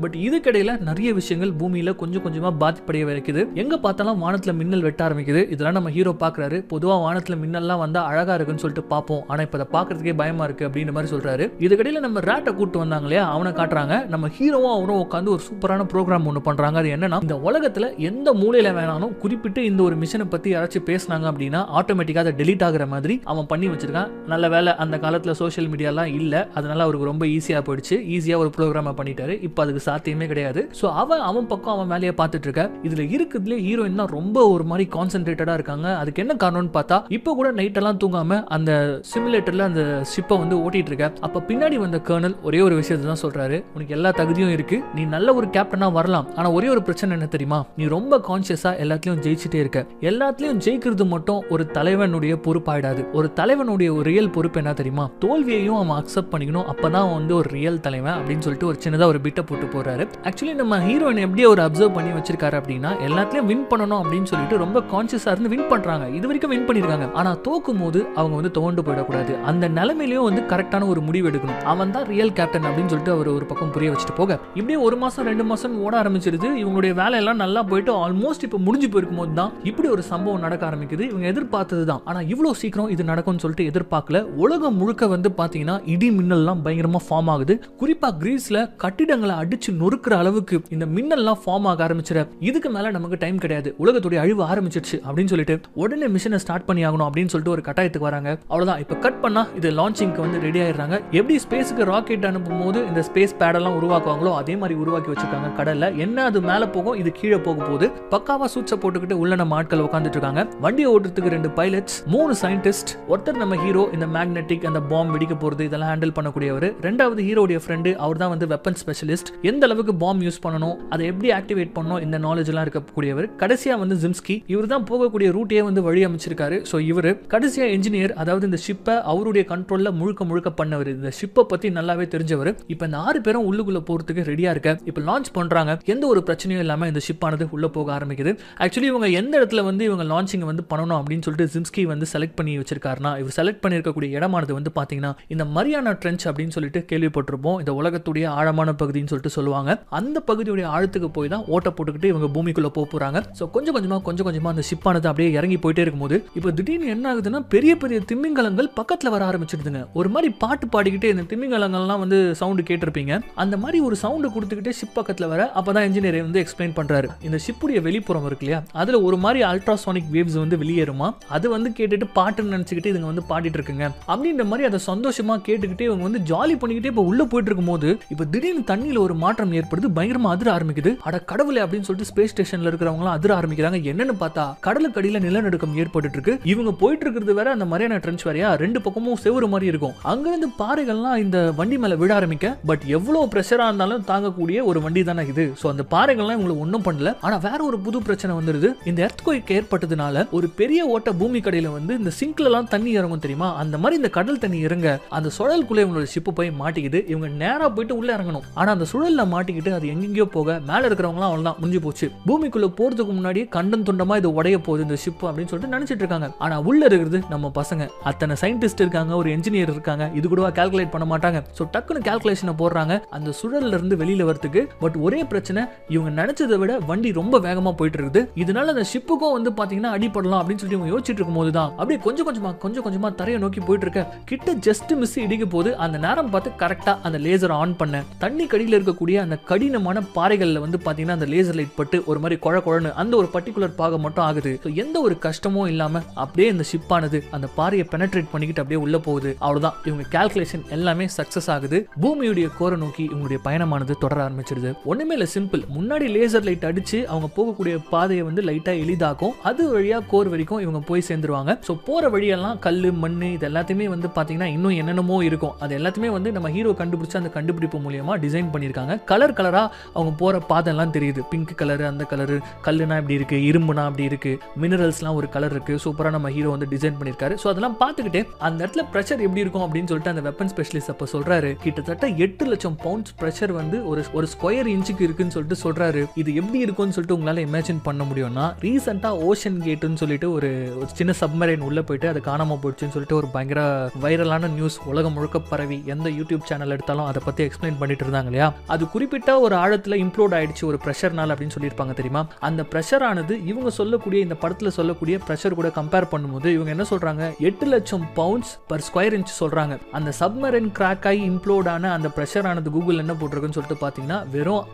பட் இதுக்கிடையில நிறைய விஷயங்கள் பூமியில கொஞ்சம் கொஞ்சமா பாதிப்படைய வைக்குது. எங்க பார்த்தாலும் வானத்துல மின்னல் வெட்ட ஆரம்பிக்குது. இதெல்லாம் நம்ம ஹீரோ பாக்குறாரு. பொதுவா வானத்துல மின்னல்லாம் வந்தா அழகா இருக்குன்னு சொல்லிட்டு பார்ப்போம், ஆனா இப்ப அதை பாக்குறதுக்கே பயமா இருக்கு அப்படின்ற மாதிரி சொல்றாரு. இதுக்கிடையில நம்ம ரேட்டை கூட்டு வந்தாங்க இல்லையா, அவனை காட்டுறாங்க. நம்ம ஹீரோவும் அவரும் உட்காந்து ஒரு சூப்பரான ப்ரோக்ராம் ஒன்று பண்றாங்க. அது என்னன்னா, இந்த உலகத்துல எந்த மூலையில வேணாலும் குறிப்பிட்டு இந்த ஒரு மிஷனை பத்தி யாராச்சும் பேசினாங்க அப்படின்னா ஆட்டோமேட்டிக்கா அதை டெலீட் ஆகுற மாதிரி அவன் பண்ணி வச்சிருக்கான். நல்ல வேலை அந்த காலத்துல சோசியல் மீடியாலாம் இல்ல, அதனால அவருக்கு ரொம்ப ஈஸியா போயிடுச்சு. ஈஸியா ஒரு ப்ரோக்ராம் பண்ணிட்டாரு. இப்ப அதுக்கு சாத்தியமே கிடையாது. சோ அவன் பக்கம் அவன் வேலையை பார்த்துட்டு இருக்க. இதுல இருக்குதுல ஹீரோயின் தான் ரொம்ப ஒரு மாதிரி கான்சென்ட்ரேட்டடா இருக்காங்க. அதுக்கு என்ன காரணம்னு பார்த்தா, இப்ப கூட நைட் எல்லாம் தூங்காம அந்த சிமுலேட்டர்ல அந்த ஷிப்பை ஓட்டிட்டு இருக்க. அப்ப பின்னாடி வந்த கர்னல் ஒரே ஒரு விஷயத்தை தான் சொல்றாரு, உனக்கு எல்லா தகுதியும் இருக்கு, நீ நல்ல ஒரு கேப்டனா வரலாம். ஆனா ஒரே ஒரு பிரச்சனை என்ன தெரியுமா, நீ ரொம்ப கான்சியஸா எல்லாத்தையும் ஜெயிச்சுட்டே இருக்க. எல்லாத்தையும் ஜெயிக்கிறது மட்டும் ஒரு தலைவனுடைய பொறுப்பாயிடாது. ஒரு தலைவனுடைய ஒரு ரியல் பொறுப்பு என்ன தெரியுமா, தோல்வியையும் அவன் அக்செப்ட் பண்ணிக்கணும். அப்பதான் ஒரு ரியல் தலைவன் அப்படின்னு சொல்லிட்டு ஒரு சின்னதா ஒரு பிட்ட போட்டு போறாரு. ஆக்சுவலி நம்ம ஹீரோயின் எப்படி ஒரு அப்சர்வ் பண்ணி வச்சிருக்காரு அப்படின்னா, எல்லாத்தையும் வின் பண்ணணும் அப்படின்னு சொல்லிட்டு ரொம்ப கான்சியஸா இருந்து வின் பண்றாங்க. இது வரைக்கும் வின் பண்ணிருக்காங்க. ஆனா தோக்கும் போது அவங்க துவண்டு போயிடக்கூடாது. அந்த நிலைமையிலயும் கரெக்டான ஒரு முடிவு எடுக்கணும். அவன் தான் ரியல் கேப்டன் அப்படின்னு சொல்லிட்டு அவர் ஒரு பக்கம் புரிய வச்சுட்டு போக, இப்படியே 1 மாசம் 2 மாசம் ஓட ஆரம்பிச்சிருது. இவங்களுடைய வேலை எல்லாம் நல்லா போயிட்டு ஆல்மோஸ்ட் இப்ப முடிஞ்சு போயிருக்கும் போது தான் இப்படி ஒரு சம்பவம் நடக்க ஆரம்பிக்குது. இவங்க எதிர்பார்த்தது தான். ஆனா இவ்வளவு சீக்கிரம் இது நடக்கும்னு சொல்லிட்டு எதிர்பார்க்கல. உலகம் முழுக்க பாத்தீங்கன்னா இடி மின்னல் எல்லாம் பயங்கரமா ஃபார்ம் ஆகுது. குறிப்பா கிரீஸ்ல கட்டிடங்களை அடிச்சு நொறுக்கிற அளவுக்கு இந்த மின்னல்லாம் ஃபார்ம் ஆக ஆரம்பிச்சிட. இதுக்கு மேல நமக்கு டைம் கிடையாது, உலகத்துடைய அழிவு ஆரம்பிச்சிருச்சு அப்படின்னு சொல்லிட்டு உடனே மிஷனை ஸ்டார்ட் பண்ணி ஆகணும் அப்படின்னு சொல்லிட்டு ஒரு கட்டாயத்துக்கு வராங்க. அவ்வளவுதான், இப்ப கட் பண்ணா இது லான்ச்சிங்க்கு ரெடி ஆயிடுறாங்க. எப்படி ஸ்பேஸ்க்கு ராக்கெட் அனுப்பும் போது இந்த ஸ்பேஸ் பேடெல்லாம் உருவாக்குவாங்களோ அதே மாதிரி உருவாக்கி வச்சிருக்காங்க. கடல்ல என்ன அது மேல போகும், இது கீழே போக போகுது. பக்காவா சூட்சை போட்டுக்கிட்டு உள்ள நம்ம ஆட்கள் உட்காந்துட்டு இருக்காங்க. வண்டியை ஓட்டுறதுக்கு 2 பைலட்ஸ், 3 சயின்டிஸ்ட். ஒருத்தர் நம்ம ஹீரோ இந்த மேக்னெட்டிக் அந்த பாம்பு வெடிக்க போறது இதெல்லாம் ஹேண்டில் பண்ணக்கூடியவர். ரெண்டாவது ஹீரோடைய ஃப்ரெண்டு, அவர் தான் வெப்பன் ஸ்பெஷலிஸ்ட். எந்த அளவுக்கு பாம்பு யூஸ் பண்ணணும், அதை எப்படி ஆக்டிவேட் பண்ணணும், இந்த நாலேஜ் எல்லாம் இருக்கக்கூடியவர். கடைசியா ஜிம்ஸ்கி, இவர் தான் போகக்கூடிய ரூட்டையே வழி அமைச்சிருக்காரு. சோ இவரு கடைசியா இன்ஜினியர், அதாவது இந்த ஷிப்பை அவருடைய கண்ட்ரோல்ல முழுக்க பண்ணவர். இந்த ஷிப்பை பத்தி நல்லாவே தெரிஞ்சவர். இப்ப இந்த 6 பேரும் உள்ளுக்குள்ள போறதுக்கு ரெடியா இருக்க. இப்ப லான்ச் பண்றாங்க. எந்த ஒரு பிரச்சனையும் இல்லாம இந்த ஷிப் ஆனது உள்ள போக ஆரம்பிக்குது. ஆக்சுவலி இவங்க எந்த இடத்துல இவங்க லான்ச்சிங் பண்ணணும் அப்படின்னு சொல்லிட்டு ஜிம்ஸ்கி செலக்ட் பண்ணி வச்சிருக்காருன்னா, இவர் செலக்ட் பண்ணிருக்கக்கூடிய இடமானது பாத்தீங்கன்னா இந்த மரியானா ட்ரென்ச் அப்படின்னு சொல்லிட்டு கேள்விப்பட்டிருப்போம். இந்த உலகத்துடைய ஆழமான பகுதின்னு சொல்லிட்டு சொல்லுவாங்க. அந்த பகுதியுடைய ஆழத்துக்கு போய் தான் ஓட்ட போட்டுக்கிட்டு இவங்க பூமிக்குள்ள போறாங்க. சோ கொஞ்சம் கொஞ்சமா அந்த ஷிப் ஆனது அப்படியே இறங்கி போயிட்டே இருக்கும்போது இப்ப திடீர்னு என்ன ஆகுதுன்னா, பெரிய பெரிய திமிங்கலங்கள் பக்கத்துல வர ஆரம்பிச்சிடுதுங்க. ஒரு மாதிரி பாட்டு பாடிக்கிட்டே இந்த திமிங்கலங்கள்லாம் சவுண்ட் கேட்டிருப்பீங்க. அந்த மாதிரி ஒரு சவுண்ட் கொடுத்துக்கிட்டே ஷிப் பக்கத்துல வர. அப்பதான் இன்ஜினியர் எக்ஸ்பிளைன் பண்றாரு, இந்த ஷிப்புடைய வெளிப்புறம் இருக்கு இல்லையா, அதுல ஒரு மாதிரி அல்ட்ராசானிக் வேவ்ஸ் வெளியேறுமா. அது கேட்டுட்டு பாட்டுன்னு நினைச்சுக்கிட்டு இதுங்க பாடிட்டு இருக்குங்க அப்படின்ற மாதிரி அதை சந்தோஷமா கேட்டுக்கிட்டே இவங்க ஜாலி பண்ணிக்கிட்டே இப்ப உள்ள போயிட்டு இருக்கும் போது இப்ப திடீர்னு தண்ணியில ஒரு மாற்றம் ஏற்படுது, பயங்கரமா அதிர ஆரம்பிக்குது. அட கடவுளே அப்படின்னு சொல்லிட்டு ஸ்பேஸ் ஸ்டேஷன்ல இருக்கிறவங்க அதிர ஆரம்பிக்கிறாங்க. என்னன்னு பார்த்தா கடலுக்கு அடியில நிலநடுக்கம் ஏற்பட்டு இருக்கு. இவங்க போயிட்டு இருக்கிறது வேற அந்த மரியானா ட்ரென்ச் வேறையா, ரெண்டு பக்கமும் செவுறு மாதிரி இருக்கும். அங்கிருந்து பாறைகள்லாம் இந்த வண்டி மேல விட ஆரம்பிக்க, பட் எவ்வளவு பிரஷரா இருந்தாலும் தாங்கக்கூடிய ஒரு வண்டி தானே இது. சோ அந்த பாறைகள்லாம் இவங்களுக்கு ஒன்றும் பண்ணல. ஆனா வேற ஒரு புது பிரச்சனை வந்துருது. இந்த எர்த்குவேக் ஏற்பட்டதுனால ஒரு பெரிய ஓட்ட பூமி கடையில வந்து இந்த சிங்க்ல எல்லாம் தண்ணி இறங்கும் தெரியுமா, அந்த மாதிரி இந்த கடல் தண்ணி இறங்க அந்த சுழலுக்குள்ள இவங்களோட ஷிப் போய் மாட்டிக்கிது. இவங்க நேரா போயிட்டு உள்ள இறங்கணும். ஆனா அந்த சுழல்ல மாட்டிக்கிட்டு அது எங்கெங்கயோ போக மேல இருக்கிறவங்க அவ்வளவுதான் முடிஞ்சு போச்சு. பூமிக்குள்ள போறதுக்கு முன்னாடி கண்டம் துண்டமா இது உடைய போகுது இந்த ஷிப் அப்படின்னு சொல்லிட்டு நினைச்சிட்டு இருக்காங்க. ஆனா உள்ள இருக்கிறது நம்ம பசங்க. அத்தனை சயின்டிஸ்ட் இருக்காங்க, ஒரு என்ஜினியர் இருக்காங்க. இது கூட கால்குலேட் பண்ண மாட்டாங்க. சோ டக்குன்னு கால்குலேஷனை போடுறாங்க அந்த சுழல்ல இருந்து வெளியில வரதுக்கு. பட் ஒரே பிரச்சனை, இவங்க நினைச்சதை விட வண்டி ரொம்ப வேகமா போயிட்டு இருக்குது. இதனால அந்த ஷிப்புக்கும் வந்து பாத்தீங்கன்னா அடிபடலாம் அப்படின்னு சொல்லி இவங்க யோசிச்சுட்டு இருக்கும் போதுதான் அப்படியே கொஞ்சம் கொஞ்சமா தரையை நோக்கி போயிட்டு இருக்க. கிட்ட ஜஸ்ட் மிஸ் இடிக்க போது அந்த நேரம் பார்த்து கரெக்டா அந்த லேசர் ஆன் பண்ண, தண்ணி கடியில இருக்கக்கூடிய அந்த கடினமான பாறைகள்ல வந்து பாத்தீங்கன்னா அந்த லேசர் லைட் பட்டு ஒரு மாதிரி குழன்னு அந்த ஒரு பர்டிகுலர் பாகம் மட்டும் ஆகுது. எந்த ஒரு கஷ்டமும் இல்லாம அப்படியே இந்த ஷிப் ஆனது அந்த பாறையை பெனட்ரேட் பண்ணிக்கிட்டு அப்படியே உள்ள போகுது. அவ்வளவுதான், இவங்க கால்குலேஷன் எல்லாமே சக்சஸ் ஆகுது. பூமியுடைய கோரை நோக்கி இவங்களுடைய பயணமானது தொடர ஆரம்பிச்சிருது. ஒண்ணுமே இல்ல, சிம்பிள். முன்னாடி லேசர் லைட் அடிச்சு அவங்க போகக்கூடிய பாதையை வந்து லைட்டா எளிதாக்கும். அது வழியா கோர் வரைக்கும் இவங்க போய் சேர்ந்துருவாங்க. சோ போற வழியெல்லாம் கல்லு மண்ணு இது எல்லாத்தையுமே வந்து பாத்தீங்கன்னா இன்னும் என்னென்னமோ இருக்கும். அது எல்லாத்தையுமே வந்து நம்ம ஹீரோ கண்டுபிடிச்ச அந்த கண்டுபிடிப்பு மூலியமா டிசைன் பண்ணிருக்காங்க. கலர் கலரா அவங்க போற பாதை எல்லாம் தெரியுது. பிங்க் கலர், அந்த கலரு, கல்லுனா இப்படி இருக்கு, இரும்புனா அப்படி இருக்கு, மினரல்ஸ்லாம் ஒரு கலர் இருக்கு. சூப்பரா நம்ம ஹீரோ வந்து டிசைன் பண்ணிருக்காரு. சோ அதெல்லாம் பார்த்துக்கிட்டே அந்த இடத்துல பிரஷர் எப்படி இருக்கும் அப்படின்னு சொல்லிட்டு அந்த வெப்பன் ஸ்பெஷலிஸ்ட் அப்ப சொல்றாரு, கிட்டத்தட்ட 8 லட்சம் பவுண்ட்ஸ் பிரஷர் வந்து ஒரு ஸ்கொயர் இன்ச்சுக்கு இருக்குன்னு சொல்லிட்டு சொல்றாரு. இது எப்படி இருக்கும்னு சொல்லிட்டு உங்களால இமேஜின் பண்ண முடியும்னா, ரீசெண்டா ஓஷன் கேட்னு சொல்லிட்டு ஒரு சின்ன சப்மரைன் உள்ள போயிட்டு அது காணாம போயிடுச்சுன்னு சொல்லிட்டு ஒரு பயங்கர வைரலான நியூஸ் உலகம் முழுக்க பரவி எந்த யூடியூப் சேனல் எடுத்தாலும் அதை பத்தி எக்ஸ்பிளைன் பண்ணிட்டு இருந்தாங்க இல்லையா. அது குறிப்பிட்ட ஒரு ஆழத்துல இம்ப்ளோட் ஆயிடுச்சு ஒரு பிரஷர்னால அப்படின்னு சொல்லியிருப்பாங்க தெரியுமா. அந்த பிரஷர் ஆனது இவங்க சொல்லக்கூடிய இந்த படத்துல சொல்லக்கூடிய பிரஷர் கூட கம்பேர் பண்ணும்போது இவங்க என்ன சொல்றாங்க, 8 லட்சம் பவுண்ட்ஸ் பர் ஸ்கொயர் இன்ச் சொல்றாங்க. அந்த சப்மரைன் கிராக் ஆகி இம்ப்ளோட் ஆன அந்த பிரஷர் ஆனது கூகுள் என்ன போட்டிருக்குன்னு சொல்லிட்டு பாத்தீங்கன்னா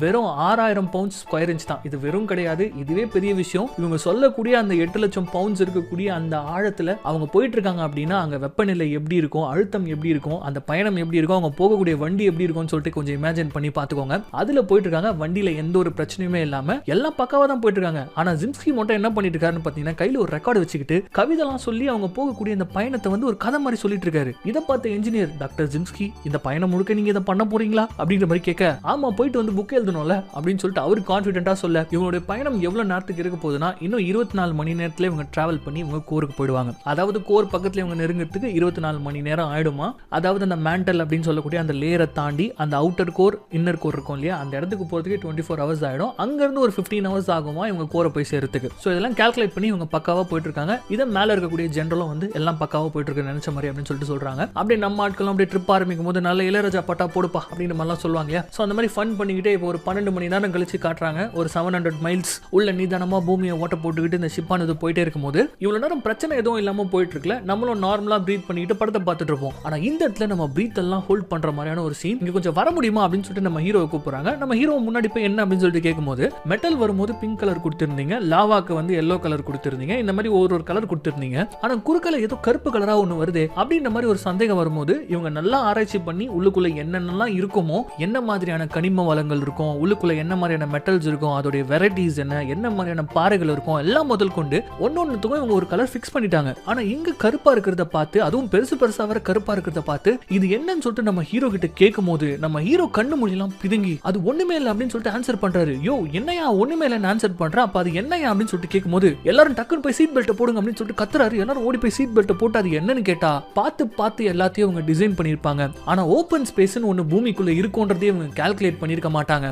வெறும் 6000 பவுண்ட்ஸ் ஸ்கொயர் இன்ச் தான். இது வெறும் கிடையாது, இதுவே பெரிய விஷயம். இவங்க சொல்லக்கூடிய அந்த 8 லட்சம் பவுண்ட்ஸ் இருக்கக்கூடிய அந்த ஆழத்துல அவங்க போயிட்டு இருக்காங்க அப்படின்னா அங்க வெப்பநிலை எப்படி இருக்கும், அழுத்தம் எப்படி இருக்கும், அந்த பயணம் எப்படி இருக்கும், அவங்க போகக்கூடிய வண்டி எப்படி இருக்கும்னு சொல்லிட்டு கொஞ்சம் இமேஜின் பண்ணி பாத்துக்கோங்க. அதுல போயிட்டு இருக்காங்க, வண்டியில எந்த ஒரு பிரச்சனையுமே இல்லாம எல்லாம் பக்காவா தான் போயிட்டு இருக்காங்க. ஆனா ஜிம்ஸ்கி மட்டும் என்ன பண்ணிட்டு இருக்காருன்னு பாத்தீங்கன்னா கையில ஒரு ரெக்கார்டு வச்சுக்கிட்டு கவிதைலாம் சொல்லி அவங்க போகக்கூடிய அந்த பயணத்தை வந்து ஒரு கதை மாதிரி சொல்லிட்டு இருக்காரு. இதை பார்த்த இன்ஜினியர் டாக்டர் ஜிம்ஸ்கி, இந்த பயணம் முழுக்க நீங்க இதை பண்ண போறீங்களா அப்படிங்கிற மாதிரி கேட்க, ஆமா போயிட்டு வந்து புக் எழுதணும்ல அப்படின்னு சொல்லிட்டு அவரு கான்பிடென்ட்டா சொல்ல, இவங்களுடைய பயணம் எவ்வளவு நேரத்துக்கு இருக்க போகுதுன்னா இன்னும் 24 மணி நேரத்துல இவங்க டிராவல் பண்ணி இவங்க கோருக்கு போயிடுவாங்க. அதாவது கோர் பக்கத்துல இவங்க நெருங்கிறதுக்கு 24 மணி நேரம் ஆயிடுமா. அதாவது அந்த மேண்டல் அப்படின்னு சொல்லக்கூடிய அந்த லேயரை தாண்டி அந்த அவுட்டர் கோர் இன்னர் கோர் இருக்கும் இல்லையா, அந்த இடத்துக்கு போறதுக்கு 24 ஹவர்ஸ் ஆயிடும். அங்க இருந்து ஒரு 15 ஹவர்ஸ் ஆகுமா இவங்க கோரை போய் சேர்றதுக்கு. சோ இதெல்லாம் கால்குலேட் பண்ணி இவங்க பக்காவா போயிட்டு இருக்காங்க. இதை மேல இருக்கக்கூடிய ஜெனரலும் வந்து எல்லாம் பக்காவா போயிட்டு இருக்கு நினைச்ச மாதிரி அப்படின்னு சொல்லிட்டு சொல்றாங்க. அப்படியே நம்ம ஆட்களும் அப்படியே ட்ரிப் ஆரம்பிக்கும் போது நல்ல இளையராஜா பட்டா போடுப்பா அப்படின்ற மாதிரிலாம் சொல்லுவாங்க இல்லையா. சோ அந்த மாதிரி ஃபன் பண்ணிக்கிட்டே இப்போ ஒரு 12 மணி நேரம் கழிச்சு காட்டுறாங்க. ஒரு 700 மைல்ஸ் உள்ள நிதானமா பூமியை ஓட்ட போட்டுக்கிட்டு இந்த ஷிப்பானது போயிட்டே இருக்கும்போது இவ்வளவு நேரம் பிரச்சனை எதுவும் இல்லாம போயிட்டு இருக்குல்ல, நம்மளும் நார்மலா பிரீத் பண்ணிட்டு படத்தை பார்த்துட்டு இருப்போம். ஆனா இந்த இடத்துல நம்ம பிரீத் எல்லாம் ஹோல்ட் பண்ற மாதிரியான ஒரு சீன். இங்க கொஞ்சம் வர முடியுமா அப்படின்னு சொல்லிட்டு நம்ம ஹீரோவை கூப்பிடுறாங்க. நம்ம ஹீரோ முன்னாடி போய் என்ன அப்படின்னு சொல்லிட்டு கேட்கும்போது, மெட்டல் வரும்போது பிங்க் கலர் கொடுத்திருந்தீங்க, லாவாக்கு வந்து எல்லோ கலர் கொடுத்திருந்தீங்க, இந்த மாதிரி ஒரு கலர் கொடுத்திருந்தீங்க, ஆனா குறுக்கல ஏதோ கருப்பு கலரா ஒண்ணு வருது அப்படின்ற மாதிரி ஒரு சந்தேகம் வரும்போது இவங்க நல்லா ஆராய்ச்சி பண்ணி உள்ளுக்குள்ள என்னென்னலாம் இருக்குமோ, என்ன மாதிரியான கனிம வளங்கள் இருக்கும், உள்ளுக்குள்ள என்ன மாதிரியான மெட்டல்ஸ் இருக்கும், அதோடைய வெரைட்டிஸ் என்ன மாதிரியான பாறைகள் இருக்கும், எல்லாம் முதல் கொண்டு ஒன்னொன்னுத்துக்கும் இவங்க ஒரு கலர் ஃபிக்ஸ் பண்ணிட்டாங்க. ஆனா இங்க கருப்பா இருக்கிறத பார்த்து, அதுவும் பெருசா வர கருப்பா இருக்கிறத பார்த்து இது என்னன்னு சொல்லிட்டு நம்ம ஹீரோ கிட்ட கேட்கும் போது நம்ம ஹீரோ கண்ணு மொழியெல்லாம் பிதுங்கி அது ஒண்ணுமே இல்லை அப்படின்னு சொல்லிட்டு ஆன்சர் பண்றாரு. யோ என்னையா ஒண்ணுமே இல்லைன்னு ஆன்சர் பண்றேன், அப்ப அது என்னையா அப்படின்னு சொல்லிட்டு கேட்கும்போது எல்லாரும் டக்குன்னு போய் சீட் பெல்ட் போடுங்க அப்படின்னு சொல்லிட்டு கத்துறாரு. எல்லாரும் ஓடி போய் சீட் பெல்ட் போட்டு அது என்னன்னு கேட்டா பார்த்து எல்லாத்தையும் அவங்க டிசைன் பண்ணிருப்பாங்க. ஆனா ஓபன் ஸ்பேஸ்னு ஒன்னு பூமிக்குள்ள இருக்கும்ன்றதே இவங்க கால்குலேட் பண்ணிருக்க மாட்டாங்க.